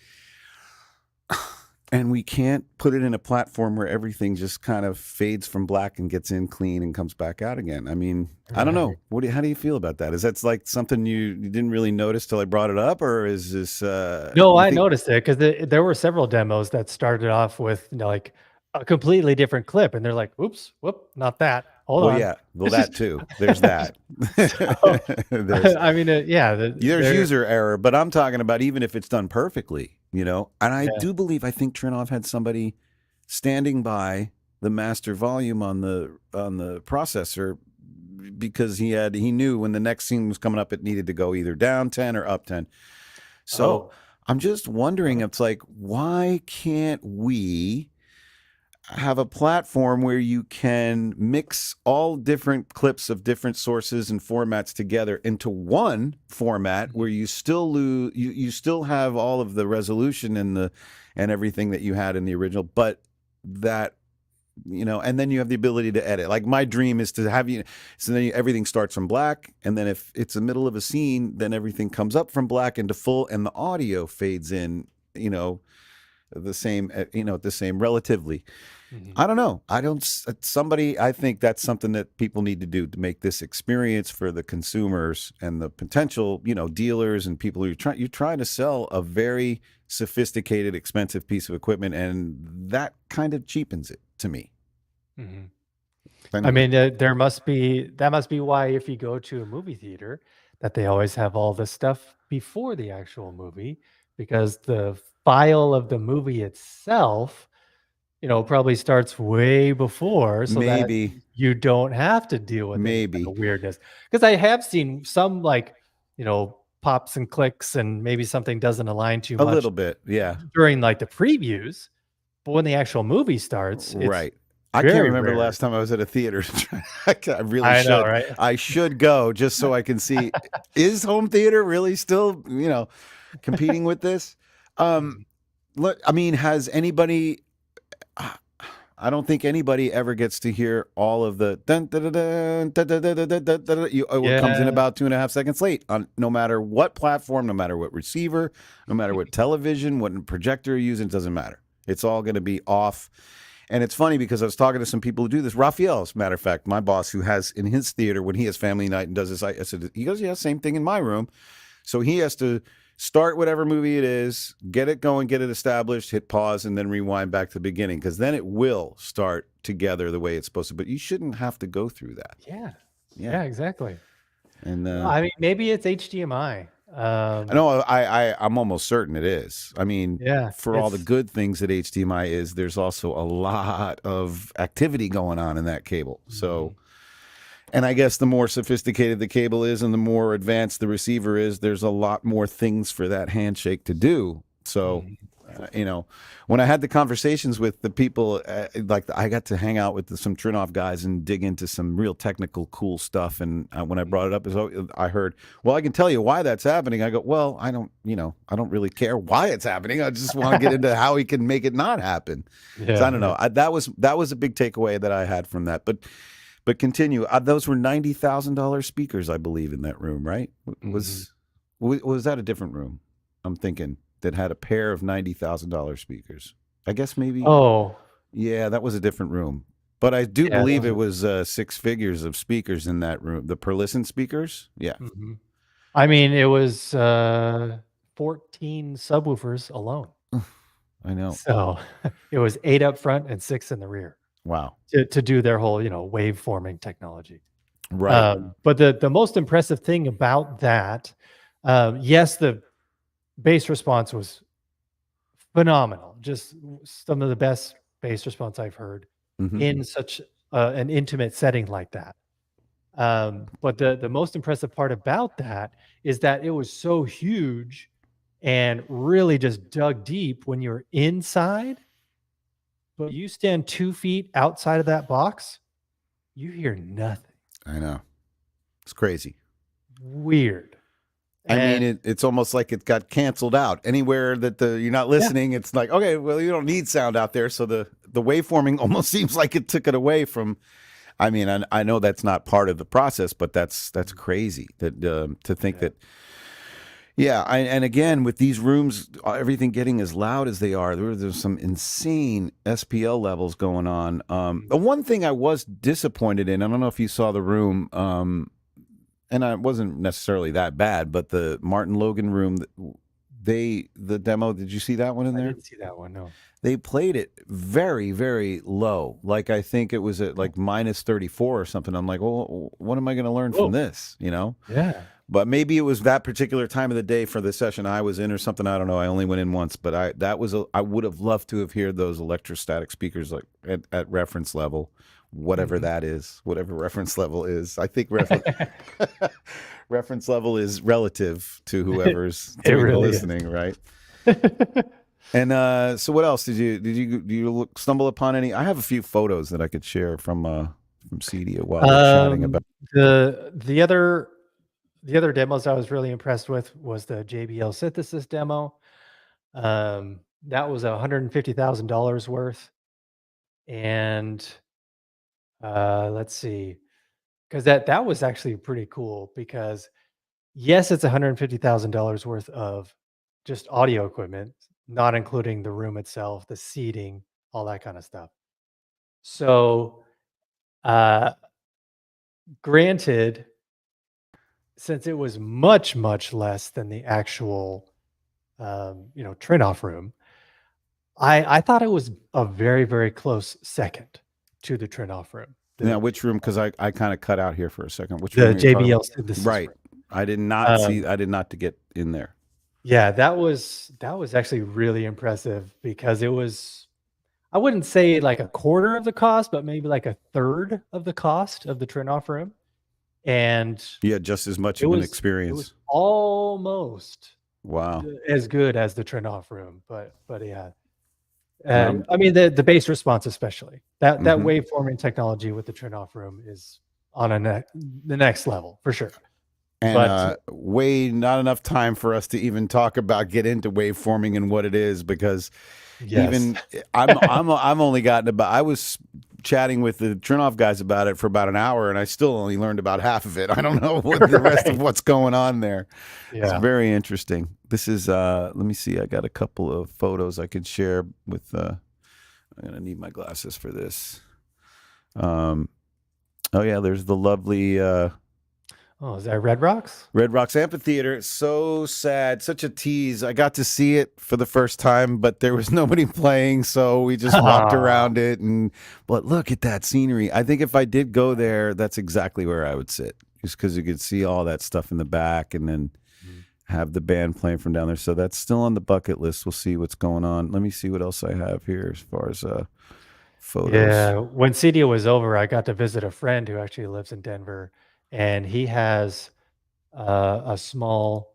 And we can't put it in a platform where everything just kind of fades from black and gets in clean and comes back out again. I mean, I don't know. How do you feel about that? Is that like something you didn't really notice till I brought it up, or is this? No, I noticed it because there were several demos that started off with like a completely different clip, and they're like, "Oops, whoop, not that." Hold on. Yeah, well, that too. There's that. I mean, there's user error, but I'm talking about even if it's done perfectly, And I I think Trenoff had somebody standing by the master volume on the processor because he knew when the next scene was coming up, it needed to go either down 10 or up 10. So I'm just wondering, it's like, why can't we have a platform where you can mix all different clips of different sources and formats together into one format where you still you still have all of the resolution and everything that you had in the original, but that, and then you have the ability to edit. Like my dream is to have so then everything starts from black, and then if it's the middle of a scene, then everything comes up from black into full, and the audio fades in, the same, the same relatively. I don't know. I think that's something that people need to do to make this experience for the consumers and the potential, dealers and people who you're trying to sell a very sophisticated, expensive piece of equipment, and that kind of cheapens it to me. I mean, that must be why if you go to a movie theater, that they always have all this stuff before the actual movie, because the file of the movie itself, probably starts way before, so that Maybe, you don't have to deal with any kind maybe of weirdness. Because I have seen some pops and clicks, and maybe something doesn't align too a much little bit, yeah. during like the previews, but when the actual movie starts, it's Right. I can't very remember the rare. last time I was at a theater. I really I should. know, right? I should go just so I can see, is home theater really still, competing with this? Look, I mean, has anybody? I don't think anybody ever gets to hear all of the dun, dun, dun, dun, dun, dun, dun, dun, dun, dun, dun, it comes in Yeah. about 2.5 seconds late on no matter what platform, no matter what receiver, no matter what television, what projector you're using, it doesn't matter. It's all going to be off. And it's funny because I was talking to some people who do this. Raphael, as a matter of fact, my boss, who has in his theater when he has family night and does this, I said, he goes, yeah, same thing in my room. So he has to start whatever movie it is, get it going, get it established, hit pause, and then rewind back to the beginning, because then it will start together the way it's supposed to. But you shouldn't have to go through that. Yeah, exactly. And I mean, maybe it's HDMI. I know I'm almost certain it is. I mean, Yeah, for all the good things that HDMI is, there's also a lot of activity going on in that cable. So, and I guess the more sophisticated the cable is and the more advanced the receiver is, there's a lot more things for that handshake to do. So, when I had the conversations with the people, I got to hang out with some Trinoff guys and dig into some real technical, cool stuff. And when I brought it up, I heard, well, I can tell you why that's happening. I go, well, I don't really care why it's happening. I just want to get into how he can make it not happen. Yeah, So I don't know. That was a big takeaway that I had from that. But continue. Those were $90,000 speakers, I believe, in that room, right? Was that a different room? I'm thinking that had a pair of $90,000 speakers. I guess maybe. Oh, Yeah, that was a different room. But I do yeah, believe it was 6 figures of speakers in that room. The per listen speakers. Yeah. I mean, it was 14 subwoofers alone. I know. So it was 8 up front and 6 in the rear Wow. to do their whole, waveforming technology. Right. But the most impressive thing about that, yes, the bass response was phenomenal. Just some of the best bass response I've heard in such an intimate setting like that. But the most impressive part about that is that it was so huge and really just dug deep when you're inside. But you stand 2 feet outside of that box, you hear nothing. I know. It's crazy. Weird. I mean, it's almost like it got canceled out. Anywhere that you're not listening, it's like, okay, well, you don't need sound out there. So the waveforming almost seems like it took it away from. I mean, I know that's not part of the process, but that's crazy that to think that. Yeah, and again with these rooms, everything getting as loud as they are, there's some insane SPL levels going on. The one thing I was disappointed in, I don't know if you saw the room. And it wasn't necessarily that bad, but the Martin Logan room, the demo, did you see that one in there? I didn't see that one, no. They played it very, very low. Like, I think it was at like minus 34 or something. I'm like, well, what am I going to learn from this, Yeah. But maybe it was that particular time of the day for the session I was in or something. I don't know. I only went in once, but I would have loved to have heard those electrostatic speakers like at reference level. Whatever that is, whatever reference level is. I think reference level is relative to whoever's doing the listening, right? And so what else did you stumble upon any? I have a few photos that I could share from CEDIA while we're chatting about the other demos I was really impressed with was the JBL synthesis demo. That was $150,000 worth. And let's see, because that was actually pretty cool because yes, it's $150,000 worth of just audio equipment, not including the room itself, the seating, all that kind of stuff. So, uh, granted, since it was much, much less than the actual, turn-off room, I thought it was a very, very close second to the turn-off room. Now, which room? Because I kind of cut out here for a second. Which room The are you talking JBL about? synthesis Right. room. I did not see. I did not to get in there. Yeah, that was actually really impressive because it was, I wouldn't say like a quarter of the cost, but maybe like a third of the cost of the turn-off room. And Yeah, just as much it of an was it experience. was almost Wow. as good as the turn-off room, but yeah. Um, I mean the bass response especially. That mhm. waveforming technology with the turn-off room is on the next level for sure. And But way not enough time for us to even talk about get into waveforming and what it is because yes. even I'm only gotten about. I was chatting with the Trinoff guys about it for about an hour, and I still only learned about half of it. I don't know what the rest of Right. what's going on there. It's Yeah. very interesting. This is let me see. I got a couple of photos I could share with. I'm gonna need my glasses for this. Um, oh yeah, there's the lovely. Oh, is that Red Rocks? Red Rocks Amphitheater. So sad. Such a tease. I got to see it for the first time, but there was nobody playing, so we just walked Oh, around it. But look at that scenery. I think if I did go there, that's exactly where I would sit, just because you could see all that stuff in the back, and then mhm. have the band playing from down there. So that's still on the bucket list. We'll see what's going on. Let me see what else I have here as far as photos. Yeah, when CEDIA was over, I got to visit a friend who actually lives in Denver, and he has a small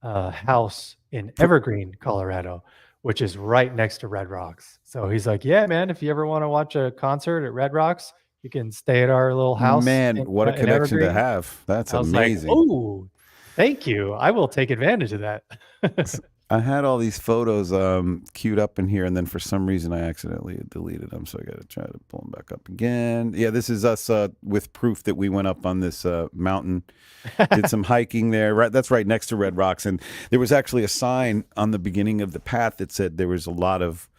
house in Pr- Evergreen, Colorado, which is right next to Red Rocks. So he's like, "Yeah, man, if you ever want to watch a concert at Red Rocks, you can stay at our little house Man, what a in connection to Evergreen." have. That's I was like, amazing. "Oh, thank you. I will take advantage of that." I had all these photos queued up in here, and then for some reason I accidentally deleted them. So I got to try to pull them back up again. Yeah, this is us with proof that we went up on this mountain, did some hiking there. Right, that's right next to Red Rocks, and there was actually a sign on the beginning of the path that said there was a lot of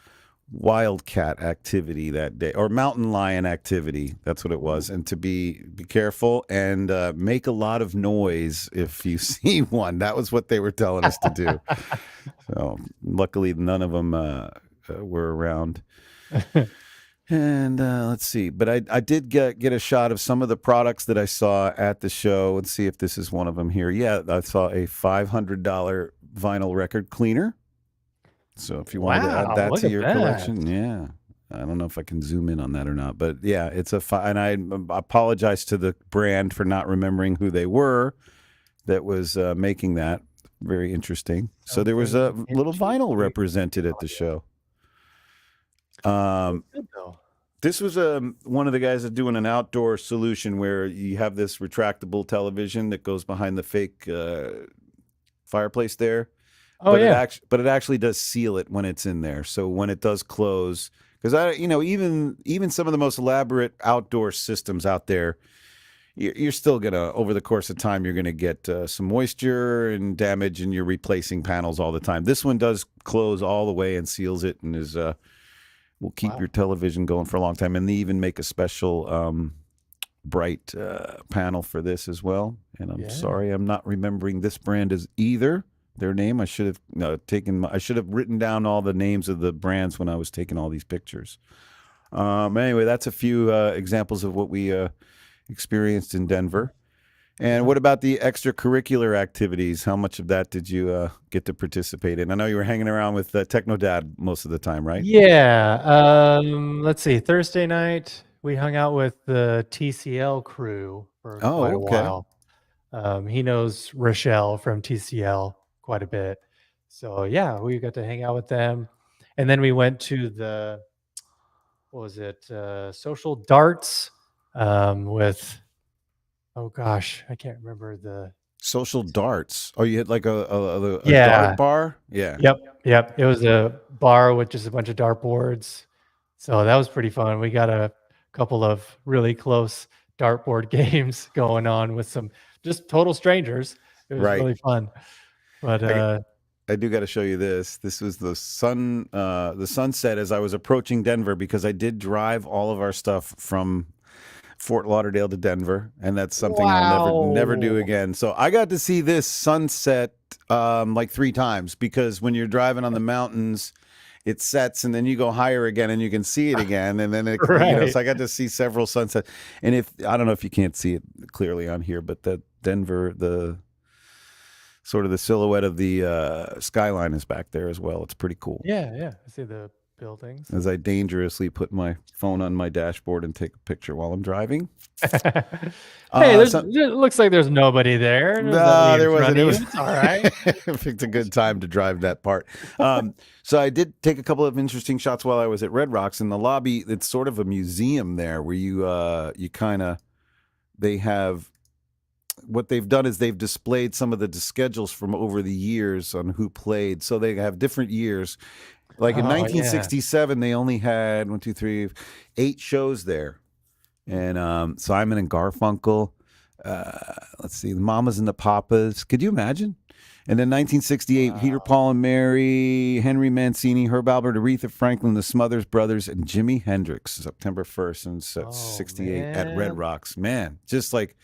wildcat activity that day, or mountain lion activity. That's what it was. And to be careful and make a lot of noise if you see one. That was what they were telling us to do. So luckily, none of them were around. And let's see. But I did get a shot of some of the products that I saw at the show. Let's see if this is one of them here. Yeah, I saw a $500 vinyl record cleaner. So if you wanted to add Wow, that look to at your that. collection, yeah. I don't know if I can zoom in on that or not, but yeah, it's and I apologize to the brand for not remembering who they were that was making that. Very interesting. So there was a Something little vinyl interesting. represented at the show. That's Um, good though. this was one of the guys that's doing an outdoor solution where you have this retractable television that goes behind the fake fireplace there, Oh yeah. but it actually does seal it when it's in there. So when it does close, because even some of the most elaborate outdoor systems out there, you're still gonna over the course of time you're gonna get some moisture and damage, and you're replacing panels all the time. This one does close all the way and seals it, and is will keep Wow. your television going for a long time. And they even make a special bright panel for this as well. And I'm Yeah. sorry, I'm not remembering this brand as either. Their name, I should have I should have written down all the names of the brands when I was taking all these pictures. Anyway, that's a few examples of what we experienced in Denver. And Yeah. what about the extracurricular activities? How much of that did you get to participate in? I know you were hanging around with Techno Dad most of the time, right? Yeah. Let's see. Thursday night we hung out with the TCL crew for quite Oh, a okay. while. He knows Rochelle from TCL quite a bit. So yeah, we got to hang out with them. And then we went to the, what was it? Social darts with, oh gosh, I can't remember the, Social darts. Oh, you hit like a dart yeah. bar? Yeah. Yep. Yep. It was a bar with just a bunch of dartboards. So that was pretty fun. We got a couple of really close dartboard games going on with some just total strangers. It was Right. really fun. But I, I do got to show you this. This was the sunset as I was approaching Denver because I did drive all of our stuff from Fort Lauderdale to Denver, and that's something I'll never do wow. again. So I got to see this sunset like 3 times because when you're driving on the mountains, it sets and then you go higher again and you can see it again, and then Right. so I got to see several sunsets. And if I don't know if you can't see it clearly on here, but the Denver the sort of the silhouette of the skyline is back there as well. It's pretty cool. Yeah, yeah. I see the buildings. As I dangerously put my phone on my dashboard and take a picture while I'm driving. Hey, So, it looks like there's nobody there. There's nobody no, in there front wasn't. of It you. was. It's all right. Picked a good time to drive that part. So I did take a couple of interesting shots while I was at Red Rocks in the lobby. It's sort of a museum there where you kind of they have what they've done is they've displayed some of the schedules from over the years on who played. So they have different years. Like in Oh, yeah. 1967, they only had 8 shows there, and Simon and Garfunkel. Let's see, the Mamas and the Papas. Could you imagine? And then 1968, Peter, Wow. Paul and Mary, Henry Mancini, Herb Alpert, Aretha Franklin, the Smothers Brothers, and Jimi Hendrix. September 1st and Oh, 68 at Red man. Rocks. Man, just like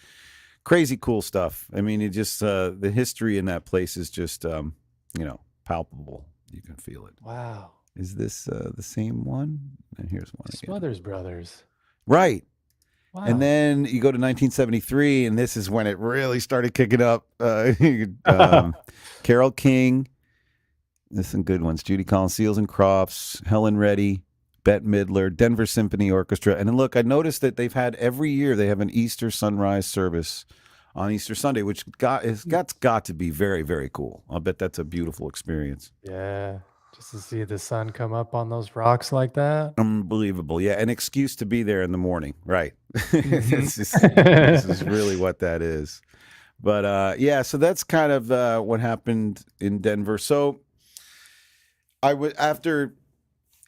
crazy cool stuff. I mean, it just the history in that place is just palpable. You can feel it. Wow. Is this the same one? And here's one again. Smothers Brothers. Right. Wow. And then you go to 1973, and this is when it really started kicking up. Carole King. There's some good ones. Judy Collins, Seals and Crofts, Helen Reddy, Bette Midler, Denver Symphony Orchestra. And then look, I noticed that they've had every year they have an Easter sunrise service on Easter Sunday, which got to be very, very cool. I'll bet that's a beautiful experience. Yeah. Just to see the sun come up on those rocks like that. Unbelievable. Yeah, an excuse to be there in the morning. Right. Mhm. This is really what that is. But yeah, so that's kind of what happened in Denver. So I would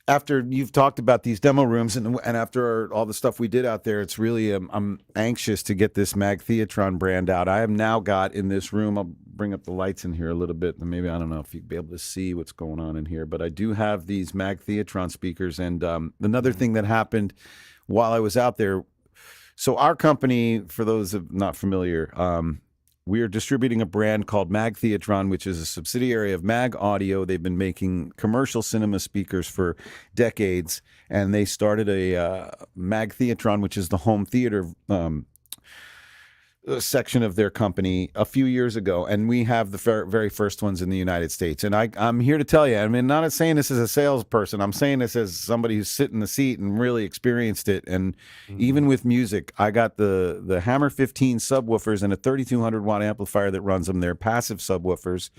after you've talked about these demo rooms and after all the stuff we did out there, it's really I'm anxious to get this Mag Theatron brand out. I have now got in this room. I'll bring up the lights in here a little bit, and maybe I don't know if you'd be able to see what's going on in here, but I do have these Mag Theatron speakers. And another thing that happened while I was out there. So our company, for those of not familiar, we are distributing a brand called Mag Theatron, which is a subsidiary of Mag Audio. They've been making commercial cinema speakers for decades, and they started a Mag Theatron, which is the home theater section of their company a few years ago, and we have the very first ones in the United States. And I'm here to tell you, I mean, not saying this as a salesperson, I'm saying this as somebody who's sit in the seat and really experienced it. And even with music, I got the Hammer 15 subwoofers and a 3200 watt amplifier that runs them. They're passive subwoofers.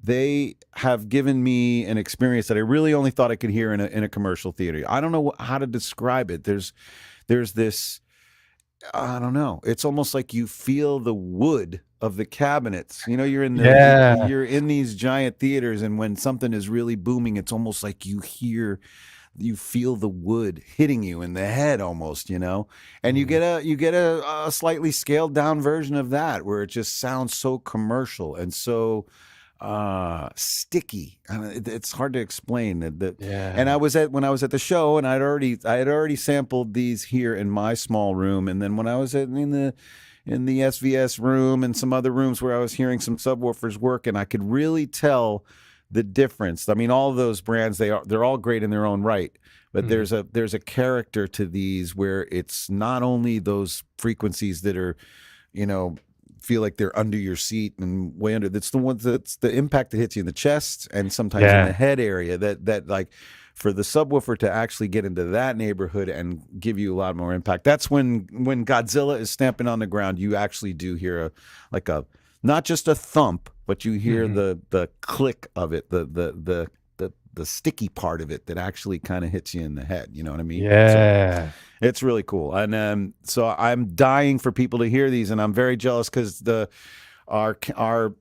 They have given me an experience that I really only thought I could hear in a commercial theater. I don't know how to describe it. There's this, I don't know. It's almost like you feel the wood of the cabinets. You know, Yeah. you're in these giant theaters, and when something is really booming, it's almost like you feel the wood hitting you in the head almost, and you get a slightly scaled down version of that where it just sounds so commercial and so sticky. It's hard to explain that. Yeah. And when I was at the show, and I had already sampled these here in my small room, and then when I was in the SVS room and some other rooms where I was hearing some subwoofers work, and I could really tell the difference. I mean, all of those brands, they're all great in their own right, but there's a character to these where it's not only those frequencies that are, feel like they're under your seat and way under. That's the ones that's the impact that hits you in the chest and sometimes in the head area. That like for the subwoofer to actually get into that neighborhood and give you a lot more impact. That's when Godzilla is stamping on the ground, you actually do hear a not just a thump, but you hear the click of it, the sticky part of it that actually kind of hits you in the head. You know what I mean? Yeah. So it's really cool. And so I'm dying for people to hear these, and I'm very jealous because our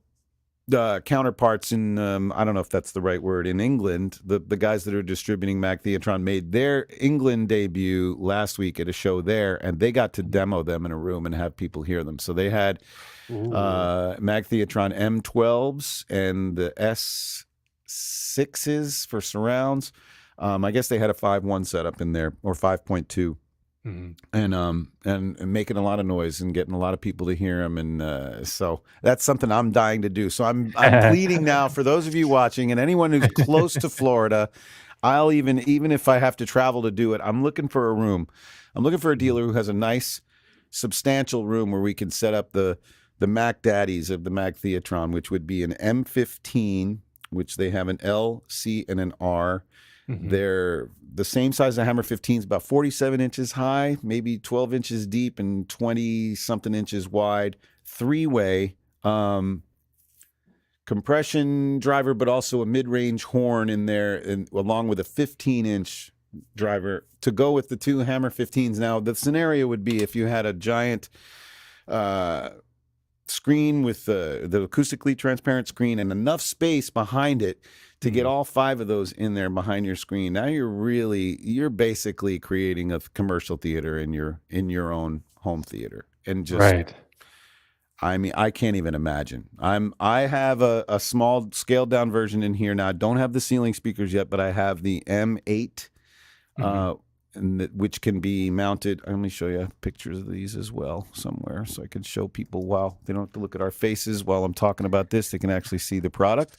counterparts in I don't know if that's the right word, in England. The guys that are distributing Mac Theatron made their England debut last week at a show there, and they got to demo them in a room and have people hear them. So they had Mac Theatron M12s and the S6s for surrounds. I guess they had a 5.1 setup in there, or 5.2. And making a lot of noise and getting a lot of people to hear him, and so that's something I'm dying to do. So I'm pleading now for those of you watching and anyone who's close to Florida. I'll even if I have to travel to do it, I'm looking for a room. I'm looking for a dealer who has a nice, substantial room where we can set up the Mac Daddies of the Mac Theatron, which would be an M15, which they have an L, C, and an R. They're the same size as Hammer 15s, about 47 inches high, maybe 12 inches deep, and 20-something inches wide. Three-way compression driver, but also a mid-range horn in there, and along with a 15-inch driver to go with the two Hammer 15s. Now, the scenario would be if you had a giant screen with the acoustically transparent screen and enough space behind it to get all 5 of those in there behind your screen. Now you're basically creating a commercial theater in your own home theater. And just I mean, I can't even imagine. I have a small scaled down version in here now. I don't have the ceiling speakers yet, but I have the M8 which can be mounted. Let me show you pictures of these as well somewhere so I can show people while they don't have to look at our faces while I'm talking about this. They can actually see the product.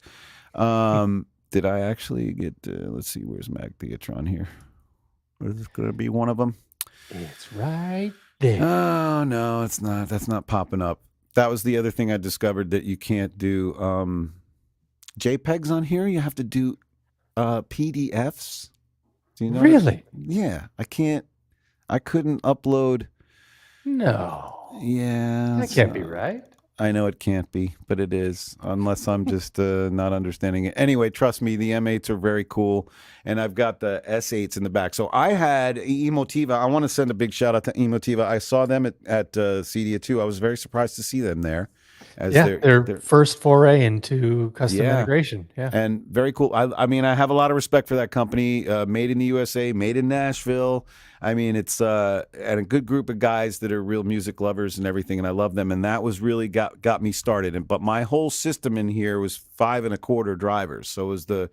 Did I actually get, let's see, where's Mac Theatron here? Is this going to be one of them? It's right there. Oh, no, it's not. That's not popping up. That was the other thing I discovered, that you can't do JPEGs on here. You have to do PDFs. Do you know? Really? Yeah, I couldn't upload. No. Yeah. That can't be right. I know it can't be, but it is, unless I'm just not understanding it. Anyway, trust me, the M8s are very cool, and I've got the S8s in the back. So I had Emotiva. I want to send a big shout out to Emotiva. I saw them at CEDIA too. I was very surprised to see them there. As their first foray into custom integration. Yeah, and very cool. I mean, I have a lot of respect for that company. Made in the USA, made in Nashville. I mean, it's and a good group of guys that are real music lovers and everything, and I love them. And that was really got me started. But my whole system in here was 5 1/4 drivers. So it was the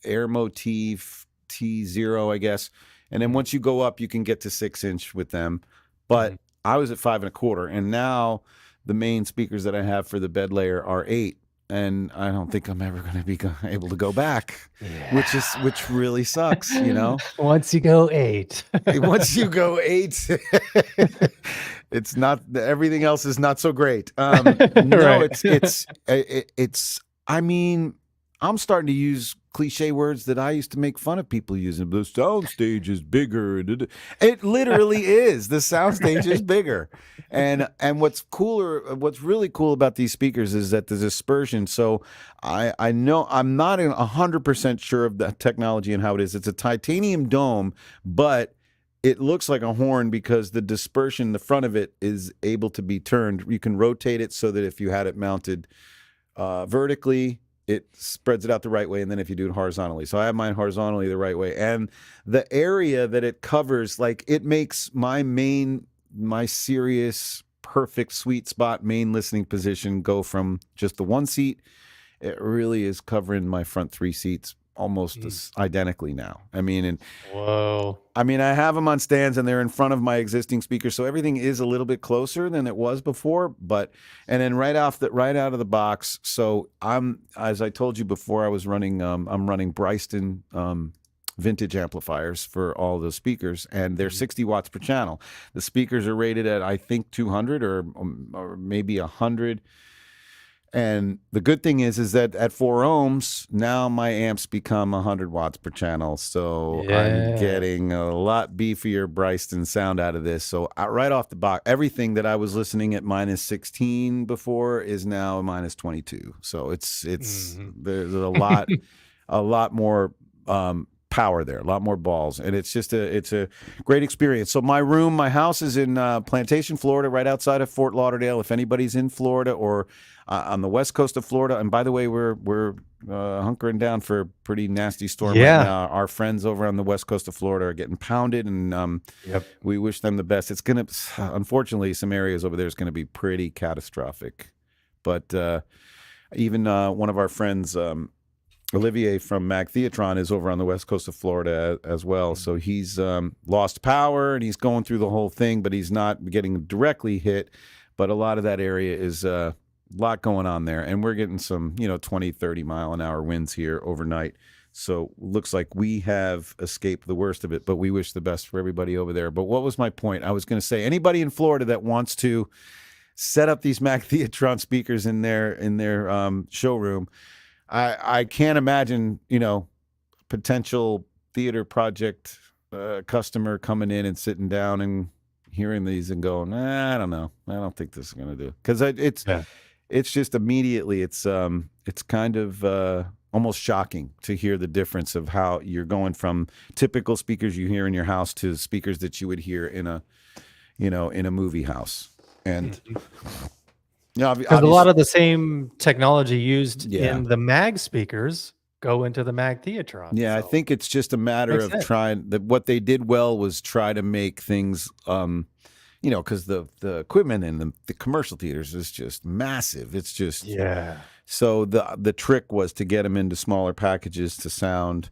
Airmotif T0, I guess. And then once you go up, you can get to 6-inch with them. But I was at 5 1/4, and now the main speakers that I have for the bed layer are 8, and I don't think I'm ever going to be able to go back, which really sucks, you know. Once you go 8, once you go 8, it's not, everything else is not so great. No, it's. I mean, I'm starting to use cliche words that I used to make fun of people using. The sound stage is bigger. It literally is. The soundstage is bigger. And what's really cool about these speakers is that the dispersion. So I know I'm not 100% sure of the technology and how it is. It's a titanium dome, but it looks like a horn because the dispersion, the front of it is able to be turned. You can rotate it so that if you had it mounted vertically, it spreads it out the right way, and then if you do it horizontally. So I have mine horizontally the right way. And the area that it covers, like, it makes my serious, perfect, sweet spot main listening position go from just the one seat. It really is covering my front 3 seats almost identically now. I mean, whoa. I mean, I have them on stands and they're in front of my existing speakers, so everything is a little bit closer than it was before. But and then right out of the box. So as I told you before, I'm running Bryston vintage amplifiers for all the speakers, and they're 60 watts per channel. The speakers are rated at, I think, 200 or maybe 100. And the good thing is that at 4 ohms, now my amps become 100 watts per channel. So I'm getting a lot beefier Bryston sound out of this. So right off the box, everything that I was listening at -16 before is now -22. So it's there's a lot more power there, a lot more balls, and it's a great experience. So my house is in Plantation, Florida, right outside of Fort Lauderdale. If anybody's in Florida or on the west coast of Florida, and by the way, we're hunkering down for a pretty nasty storm right now. Our friends over on the west coast of Florida are getting pounded, and we wish them the best. It's gonna, unfortunately, some areas over there is going to be pretty catastrophic, but even one of our friends, Olivier from Mag Theatron, is over on the west coast of Florida as well. So he's lost power and he's going through the whole thing, but he's not getting directly hit. But a lot of that area is a lot going on there. And we're getting some, 20, 30 mile an hour winds here overnight. So looks like we have escaped the worst of it, but we wish the best for everybody over there. But what was my point? I was going to say, anybody in Florida that wants to set up these Mag Theatron speakers in their showroom, I can't imagine, potential theater project customer coming in and sitting down and hearing these and going, I don't know. I don't think this is going to do. Because it's just immediately, it's kind of almost shocking to hear the difference of how you're going from typical speakers you hear in your house to speakers that you would hear in a movie house. And because a lot of the same technology used in the Mag speakers go into the Mag Theatron. Yeah, so I think it's just a matter of trying. What they did well was try to make things, because the equipment in the commercial theaters is just massive. It's just So the trick was to get them into smaller packages to sound,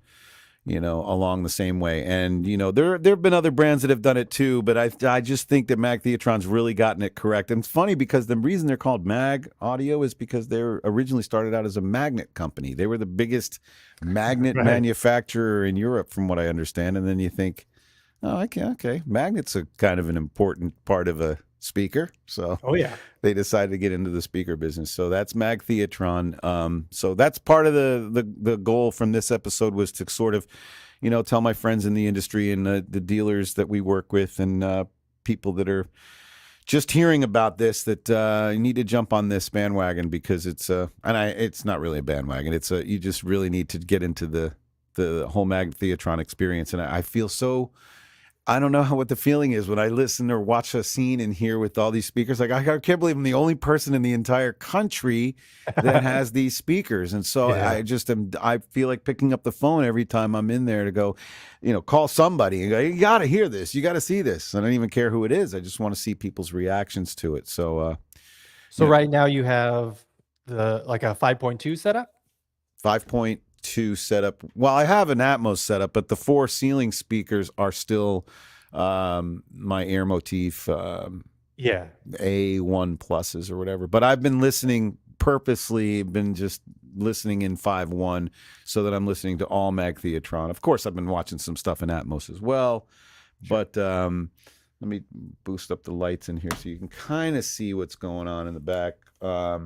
along the same way. And, there have been other brands that have done it too, but I just think that Mag Theatron's really gotten it correct. And it's funny because the reason they're called Mag Audio is because they originally started out as a magnet company. They were the biggest magnet manufacturer in Europe, from what I understand. And then you think, oh, okay, magnets are kind of an important part of a speaker. So they decided to get into the speaker business. So that's Mag Theatron. So that's part of the goal from this episode, was to sort of, tell my friends in the industry and the dealers that we work with and people that are just hearing about this that you need to jump on this bandwagon, because it's not really a bandwagon. You just really need to get into the whole Mag Theatron experience. And I feel so, I don't know what the feeling is when I listen or watch a scene in here with all these speakers. Like, I can't believe I'm the only person in the entire country that has these speakers. And so I feel like picking up the phone every time I'm in there to go, call somebody and go, you got to hear this. You got to see this. I don't even care who it is. I just want to see people's reactions to it. So, right now you have a 5.2 setup? 5.2 setup. Well, I have an Atmos setup, but the 4 ceiling speakers are still my Air Motif A1 pluses or whatever. But I've been listening purposely, just listening in 5.1 so that I'm listening to all Mag Theatron. Of course, I've been watching some stuff in Atmos as well. But let me boost up the lights in here so you can kind of see what's going on in the back. I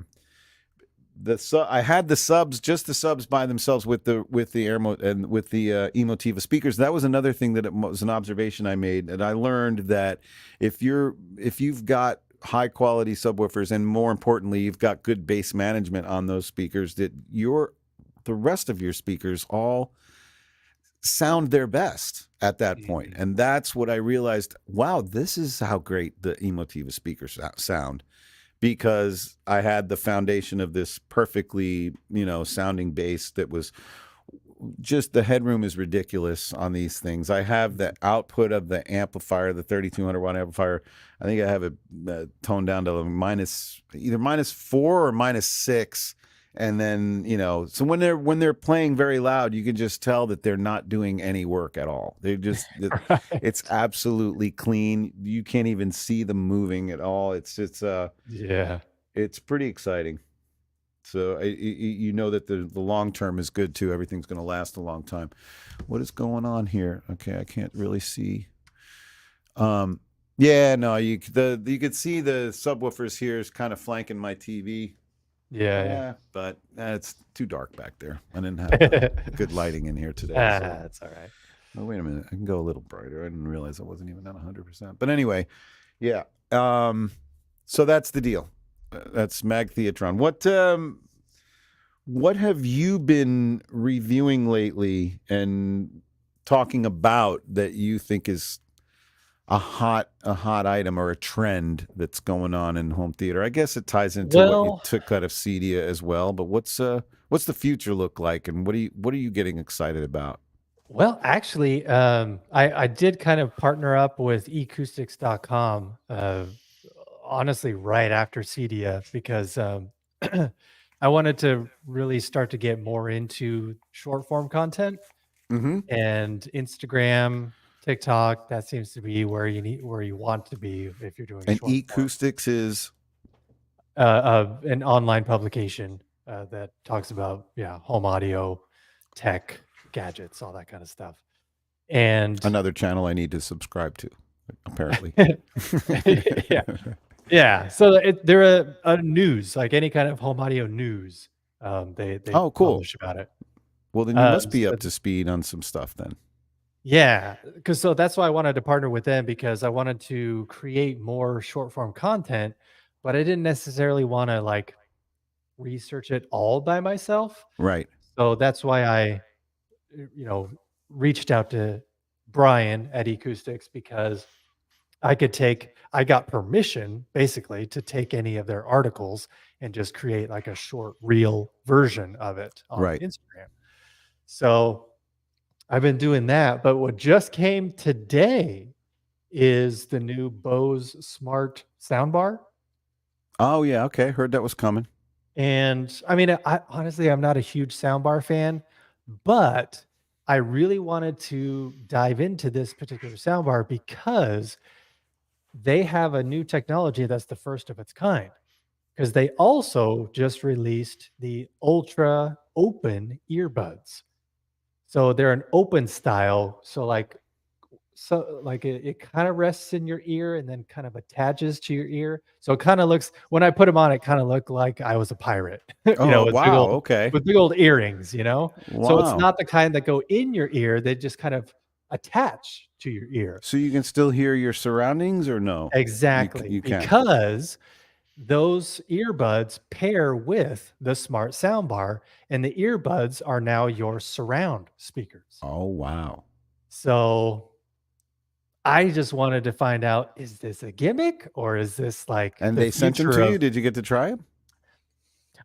had the subs by themselves with the Airmo and with the Emotiva speakers. That was another thing that it was an observation I made, and I learned that if you've got high quality subwoofers, and more importantly, you've got good bass management on those speakers, that the rest of your speakers all sound their best at that point. And that's what I realized. Wow, this is how great the Emotiva speakers sound. Because I had the foundation of this perfectly, sounding bass that was just, the headroom is ridiculous on these things. I have the output of the amplifier, the 3200 watt amplifier. I think I have it toned down to either -4 or -6. And then, so when they're playing very loud, you can just tell that they're not doing any work at all. It's absolutely clean. You can't even see them moving at all. It's pretty exciting. So that the long term is good too. Everything's going to last a long time. What is going on here? Okay, I can't really see. You could see the subwoofers here is kind of flanking my TV. Yeah. But it's too dark back there. I didn't have good lighting in here today. That's all right. Oh, wait a minute. I can go a little brighter. I didn't realize I wasn't even at 100%. But anyway, yeah. So that's the deal. That's Mag Theatron. What have you been reviewing lately? And talking about that you think is a hot item or a trend that's going on in home theater? I guess it ties into what you Well, took out of CEDIA as well. But what's the future look like, and what are you getting excited about? well, actually, I did kind of partner up with acoustics.com, honestly, right after CEDIA because I wanted to really start to get more into short form content Mm-hmm. and Instagram, TikTok. That seems to be where you want to be if you're doing And short form. acoustics is An online publication that talks about home audio, tech, gadgets, all that kind of stuff. And another channel I need to subscribe to, apparently. yeah, yeah. So they're a news, like any kind of home audio news. They Oh, cool. publish about it. Well, then you must be So up to speed on some stuff then. yeah, because so that's why I wanted to partner with them because I wanted to create more short form content, but I didn't necessarily want to like research it all by myself. Right. So that's why I, you know, reached out to Brian at Acoustics because I got permission basically to take any of their articles and just create like a short reel version of it on Right. Instagram. So I've been doing that. But what just came today is the new Bose Smart Soundbar. Oh yeah. Okay. Heard that was coming. And I mean, I honestly, I'm not a huge soundbar fan, but I really wanted to dive into this particular soundbar because they have a new technology that's the first of its kind. Because they also just released the ultra open earbuds. So they're an open style. So it kind of rests in your ear and then kind of attaches to your ear. So it kind of looks when I put them on, it kind of looked like I was a pirate, Oh with wow. Okay. big old earrings, So it's Wow. not the kind that go in your ear, they just kind of attach to your ear. So you can still hear your surroundings, or no? Exactly. You can. Because those earbuds pair with the smart soundbar, and the earbuds are now your surround speakers. Oh wow. So I just wanted to find out, is this a gimmick or is this like And the they sent them future to of you. Did you get to try them?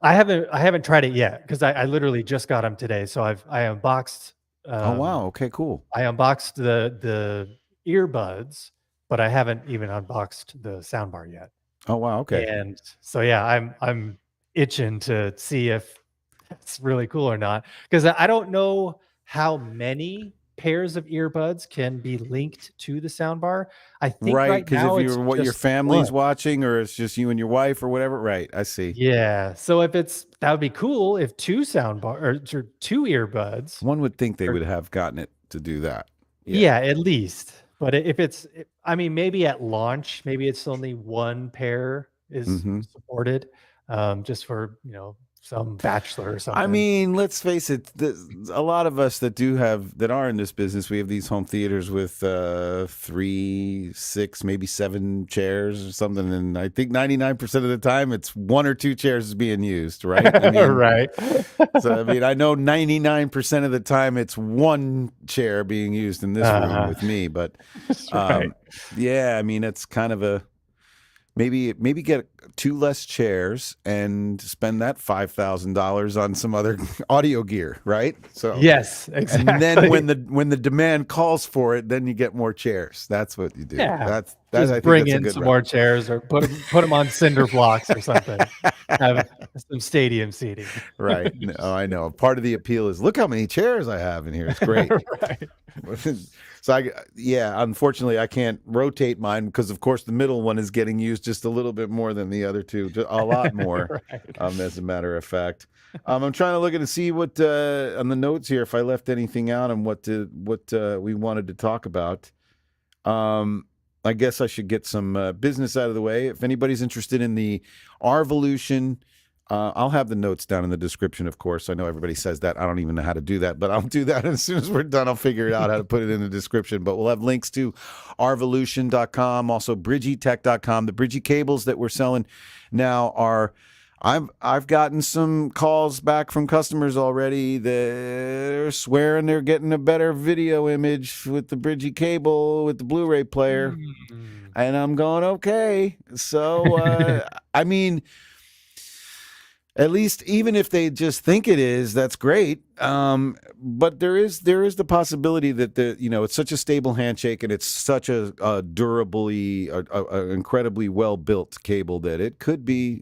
I haven't tried it yet because I literally just got them today. So I unboxed Oh wow. Okay. Cool. I unboxed the earbuds, but I haven't even unboxed the soundbar yet. Oh wow. Okay. And so yeah, I'm itching to see if it's really cool or not because I don't know how many pairs of earbuds can be linked to the soundbar. I think Right. right Because if now it's you're what your just family's one. watching, or it's just you and your wife, or whatever. Right. I see. Yeah. So if that would be cool if two earbuds One would think they or would have gotten it to do that. Yeah. yeah, at least. But I mean, maybe at launch, maybe it's only one pair is Mm-hmm. supported, just for, some bachelor or I something. mean, let's face it. A lot of us that are in this business, we have these home theaters with 3, 6, maybe 7 chairs or something, and I think 99% of the time, it's 1 or 2 chairs is being used. Right? I mean, Right. so I mean, I know 99% of the time it's 1 chair being used in this room Uh-huh. with me, but That's right. yeah, I mean, it's kind of a maybe get 2 less chairs and spend that $5,000 on some other audio gear, right? So Yes, and then exactly. when the demand calls for it, then you get more chairs. That's what you do. Yeah. That I Just think bring that's a in good some route. more chairs or put them on cinder blocks or something. Have some stadium seating. Right. No, I know. Part of the appeal is look how many chairs I have in here. It's great. Right. So unfortunately I can't rotate mine because of course the middle one is getting used just a little bit more than the other two, just a lot more. Right. As a matter of fact, I'm trying to look at and see what on the notes here if I left anything out and what we wanted to talk about. I guess I should get some business out of the way. If anybody's interested in the Arvolution, I'll have the notes down in the description, of course. I know everybody says that. I don't even know how to do that, but I'll do that. And as soon as we're done, I'll figure it out how to put it in the description. But we'll have links to arvolution.com, also bridgietech.com. The Bridgie cables that we're selling now are I've gotten some calls back from customers already. They're swearing they're getting a better video image with the Bridgie cable with the Blu-ray player, Mm. and I'm going okay. So I mean, at least even if they just think it is, that's great. But there is the possibility that it's such a stable handshake and it's such a durably, a incredibly well built cable that it could be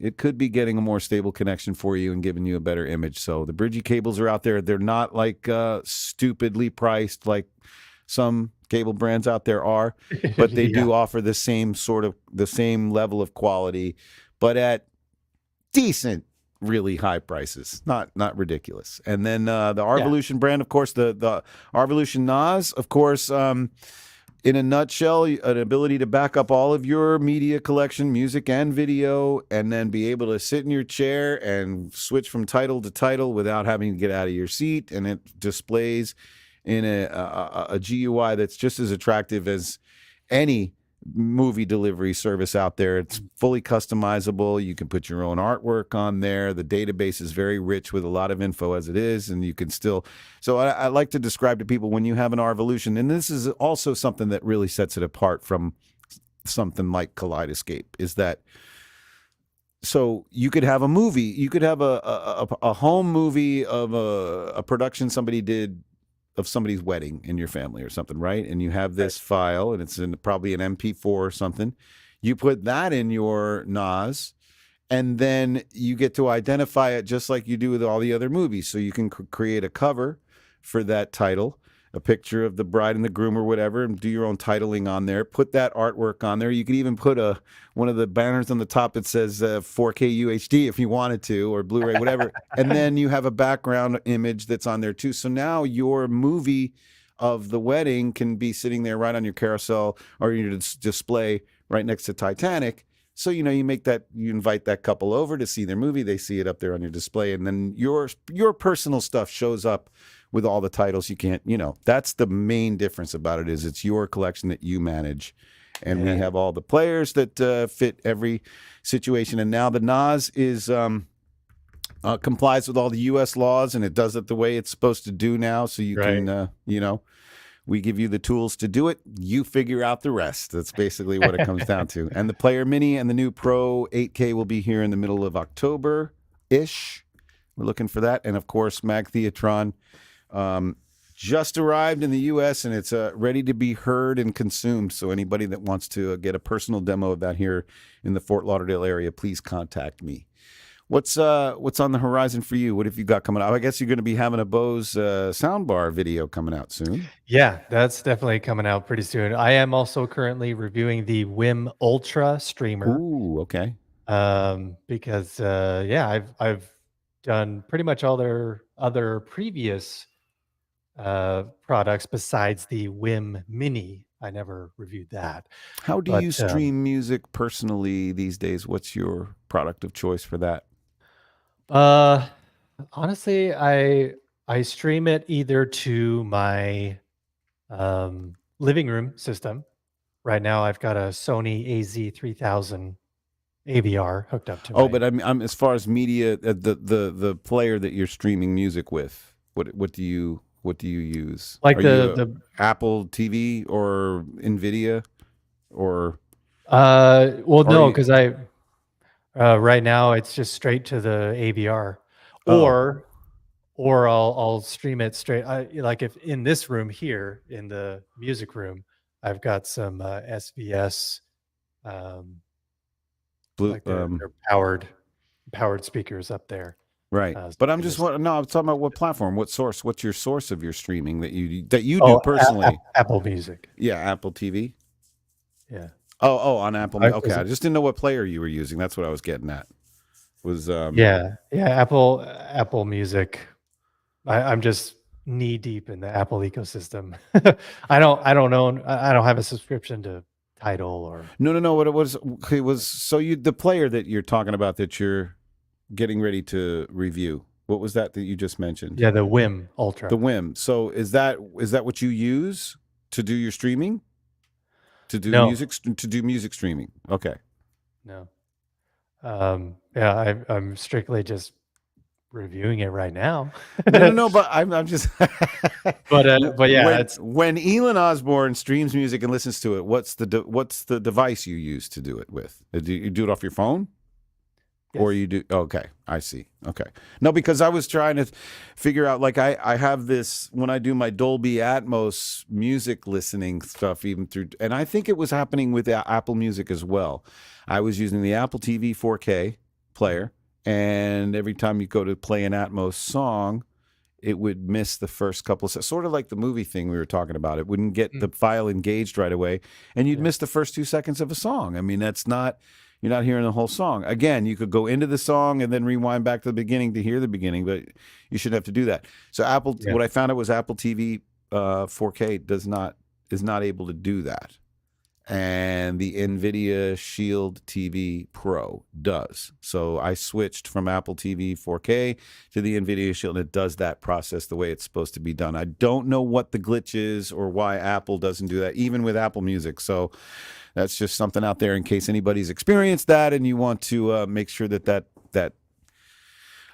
getting a more stable connection for you and giving you a better image. So the Bridgie cables are out there. They're not like stupidly priced like some cable brands out there are, but they Yeah. do offer the same level of quality, but at decent, really high prices, not ridiculous. And then the Yeah. Arvolution brand, of course, the Arvolution NAS, of course, in a nutshell, an ability to back up all of your media collection, music and video, and then be able to sit in your chair and switch from title to title without having to get out of your seat, and it displays in a GUI that's just as attractive as any movie delivery service out there. It's fully customizable. You can put your own artwork on there. The database is very rich with a lot of info as it is, and you can still. So I like to describe to people when you have an Arvolution, and this is also something that really sets it apart from something like Kaleidoscape, is that so you could have a movie, you could have a home movie of a production somebody did of somebody's wedding in your family or something, right? And you have this file, and it's in probably an MP4 or something. You put that in your NAS, and then you get to identify it just like you do with all the other movies. So you can create a cover for that title, a picture of the bride and the groom or whatever, and do your own titling on there. Put that artwork on there. You could even put one of the banners on the top that says 4K UHD if you wanted to, or Blu-ray, whatever. And then you have a background image that's on there too. So now your movie of the wedding can be sitting there right on your carousel or your display right next to Titanic. So, you invite that couple over to see their movie. They see it up there on your display, and then your personal stuff shows up with all the titles. You can't, that's the main difference about it, is it's your collection that you manage. And we have all the players that fit every situation. And now the NAS is complies with all the U.S. laws, and it does it the way it's supposed to do now. So you can, we give you the tools to do it. You figure out the rest. That's basically what it comes down to. And the Player Mini and the new Pro 8K will be here in the middle of October-ish. We're looking for that. And, of course, Mag Theatron just arrived in the U.S., and it's ready to be heard and consumed. So anybody that wants to get a personal demo of that here in the Fort Lauderdale area, please contact me. What's on the horizon for you? What have you got coming up? I guess you're going to be having a Bose soundbar video coming out soon. Yeah, that's definitely coming out pretty soon. I am also currently reviewing the Wim Ultra streamer. Ooh, okay. Because I've done pretty much all their other previous products besides the Wim Mini. I never reviewed that. How do But you stream music personally these days? What's your product of choice for that? honestly, I stream it either to my living room system. Right now, I've got a Sony AZ3000 AVR hooked up to Oh, my. but I'm as far as media, the player that you're streaming music with. What do you use? Like Are you the Apple TV or Nvidia or well, are no, you? because I right now it's just straight to the AVR, Oh, or I'll stream it straight. Like if in this room here in the music room, I've got some SVS, um, blue. like they're powered speakers up there. Right. So But I I'm can just just no. I'm talking about what platform, what source, what's your source of your streaming that you do oh, personally? Apple Music. Yeah, Apple TV. Yeah. Oh, on Apple. I, Okay, I just didn't know what player you were using. That's what I was getting at. Was yeah, Apple Music. I'm just knee deep in the Apple ecosystem. I don't own. I don't have a subscription to Tidal or. no. What it was so the player that you're talking about that you're getting ready to review. What was that you just mentioned? Yeah, the Wim The Ultra. Whim. So is that what you use to do your streaming? To do No, music streaming. Okay. no. Yeah, I'm strictly just reviewing it right now. No, but I'm just But yeah, it's when Elon Osborne streams music and listens to it, what's the device you use to do it with? Do you do it off your phone? Or yes. you do? Okay, I see. Okay. No, because I was trying to figure out, like, I have this when I do my Dolby Atmos music listening stuff, even through, and I think it was happening with Apple Music as well. I was using the Apple TV 4K player, and every time you go to play an Atmos song, it would miss the first couple of sort of like the movie thing we were talking about. It wouldn't get the Mm, file engaged right away, and you'd yeah. miss the first 2 seconds of a song. I mean, that's not, you're not hearing the whole song. Again, you could go into the song and then rewind back to the beginning to hear the beginning, but you shouldn't have to do that. So Apple, Yeah. what I found out was Apple TV 4K is not able to do that, and the NVIDIA Shield TV Pro does. So I switched from Apple TV 4K to the NVIDIA Shield, and it does that process the way it's supposed to be done. I don't know what the glitch is or why Apple doesn't do that, even with Apple Music. So that's just something out there in case anybody's experienced that and you want to make sure that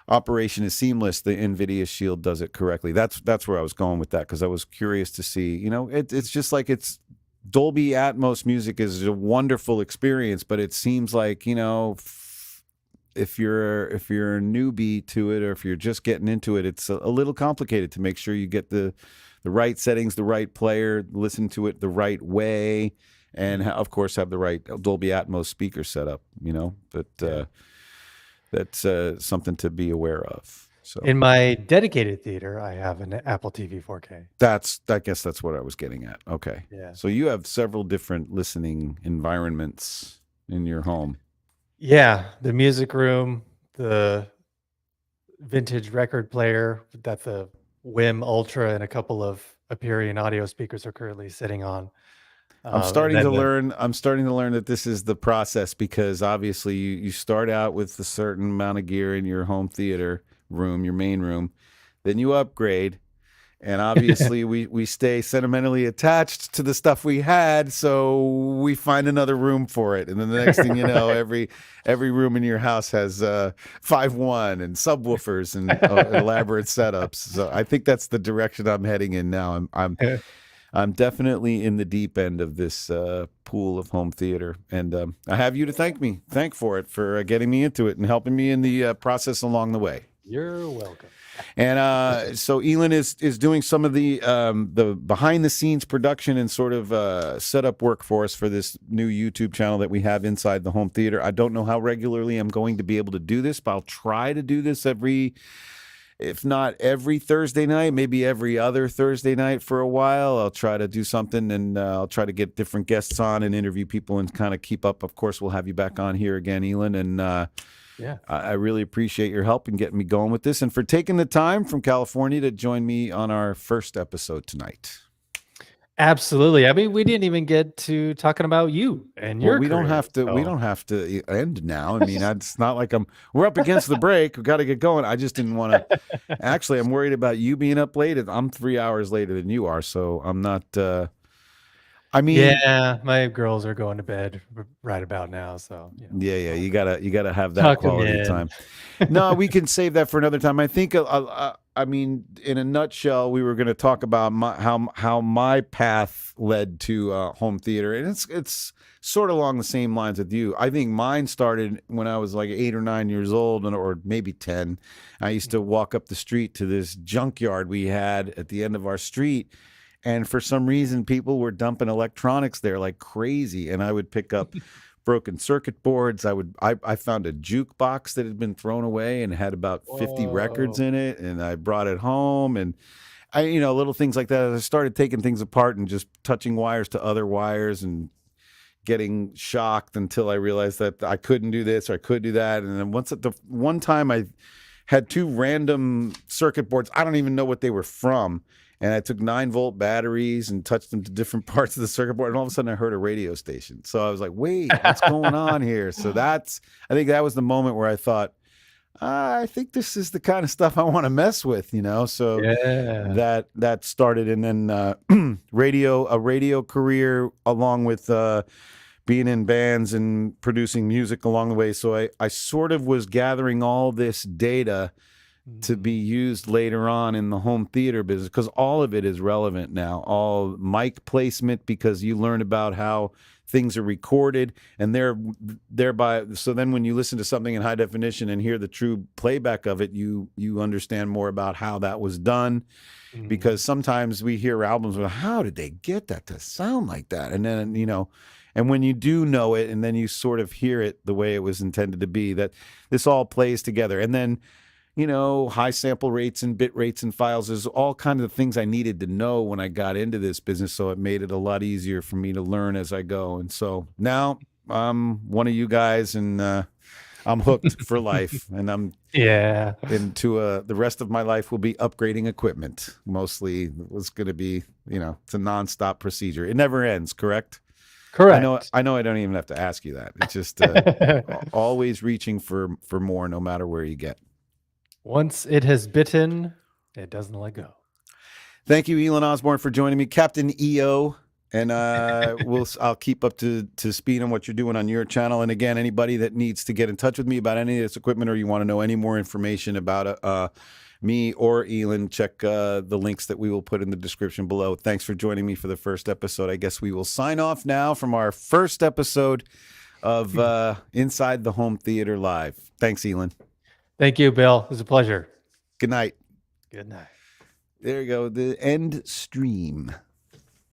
operation is seamless. The NVIDIA Shield does it correctly. That's where I was going with that, because I was curious to see. It's just like it's Dolby Atmos music is a wonderful experience, but it seems like, if you're a newbie to it, or if you're just getting into it, it's a little complicated to make sure you get the right settings, the right player, listen to it the right way, and of course have the right Dolby Atmos speaker setup. But that's something to be aware of. So In my dedicated theater, I have an Apple TV 4K. I guess that's what I was getting at. Okay. Yeah. So you have several different listening environments in your home. Yeah, the music room, the vintage record player that the WIM Ultra and a couple of Aperion audio speakers are currently sitting on. I'm starting to learn. I'm starting to learn that this is the process, because obviously you start out with a certain amount of gear in your home theater room, your main room, then you upgrade, and obviously we stay sentimentally attached to the stuff we had, so we find another room for it, and then the next thing you know, every room in your house has 5.1 and subwoofers and elaborate setups. So I think that's the direction I'm heading in now. I'm definitely in the deep end of this pool of home theater, and I have you to thank for it, for getting me into it and helping me in the process along the way. You're welcome. And so Elon is doing some of the behind the scenes production and sort of setup work for us for this new YouTube channel that we have inside the home theater. I don't know how regularly I'm going to be able to do this, but I'll try to do this if not every Thursday night, maybe every other Thursday night for a while. I'll try to do something, and I'll try to get different guests on and interview people and kind of keep up. Of course, we'll have you back on here again, Elon, and Yeah. I really appreciate your help in getting me going with this, and for taking the time from California to join me on our first episode tonight. Absolutely. I mean, we didn't even get to talking about you and your We don't career, have to. We so- don't have to end now. I mean, it's not like we're up against the break. We got to get going. I just didn't want to. Actually, I'm worried about you being up late. I'm 3 hours later than you are, so I'm not. I mean, Yeah, my girls are going to bed right about now, so yeah. You gotta have that Tuck 'em quality in. time. No, we can save that for another time. I think. I mean, in a nutshell, we were going to talk about how my path led to home theater, and it's sort of along the same lines with you. I think mine started when I was like 8 or 9 years old, or maybe 10. I used to walk up the street to this junkyard we had at the end of our street, and for some reason, people were dumping electronics there like crazy, and I would pick up broken circuit boards. I found a jukebox that had been thrown away and had about 50 records in it, and I brought it home, and little things like that. I started taking things apart and just touching wires to other wires and getting shocked until I realized that I couldn't do this or I could do that. And then one time I had 2 random circuit boards. I don't even know what they were from. And I took 9-volt batteries and touched them to different parts of the circuit board. And all of a sudden I heard a radio station. So I was like, wait, what's going on here? So I think that was the moment where I thought, I think this is the kind of stuff I want to mess with, So Yeah. that started. And then a radio career, along with being in bands and producing music along the way. So I sort of was gathering all this data to be used later on in the home theater business, because all of it is relevant now. All mic placement, because you learn about how things are recorded and thereby. So then when you listen to something in high definition and hear the true playback of it, you understand more about how that was done. Because sometimes we hear albums with, how did they get that to sound like that? And then, and when you do know it, and then you sort of hear it the way it was intended to be, that this all plays together. And then, high sample rates and bit rates and files is all kind of the things I needed to know when I got into this business. So it made it a lot easier for me to learn as I go. And so now I'm one of you guys, and I'm hooked for life, and I'm into the rest of my life will be upgrading equipment. Mostly it's going to be, it's a nonstop procedure. It never ends, correct? Correct. I know I don't even have to ask you that. It's just always reaching for more, no matter where you get. Once it has bitten, it doesn't let go. Thank you, Elon Osborne, for joining me, Captain EO. And I'll keep up to speed on what you're doing on your channel. And again, anybody that needs to get in touch with me about any of this equipment, or you want to know any more information about me or Elon, check the links that we will put in the description below. Thanks for joining me for the first episode. I guess we will sign off now from our first episode of Inside the Home Theater Live. Thanks, Elon. Thank you, Bill. It was a pleasure. Good night. Good night. There you go. The end stream.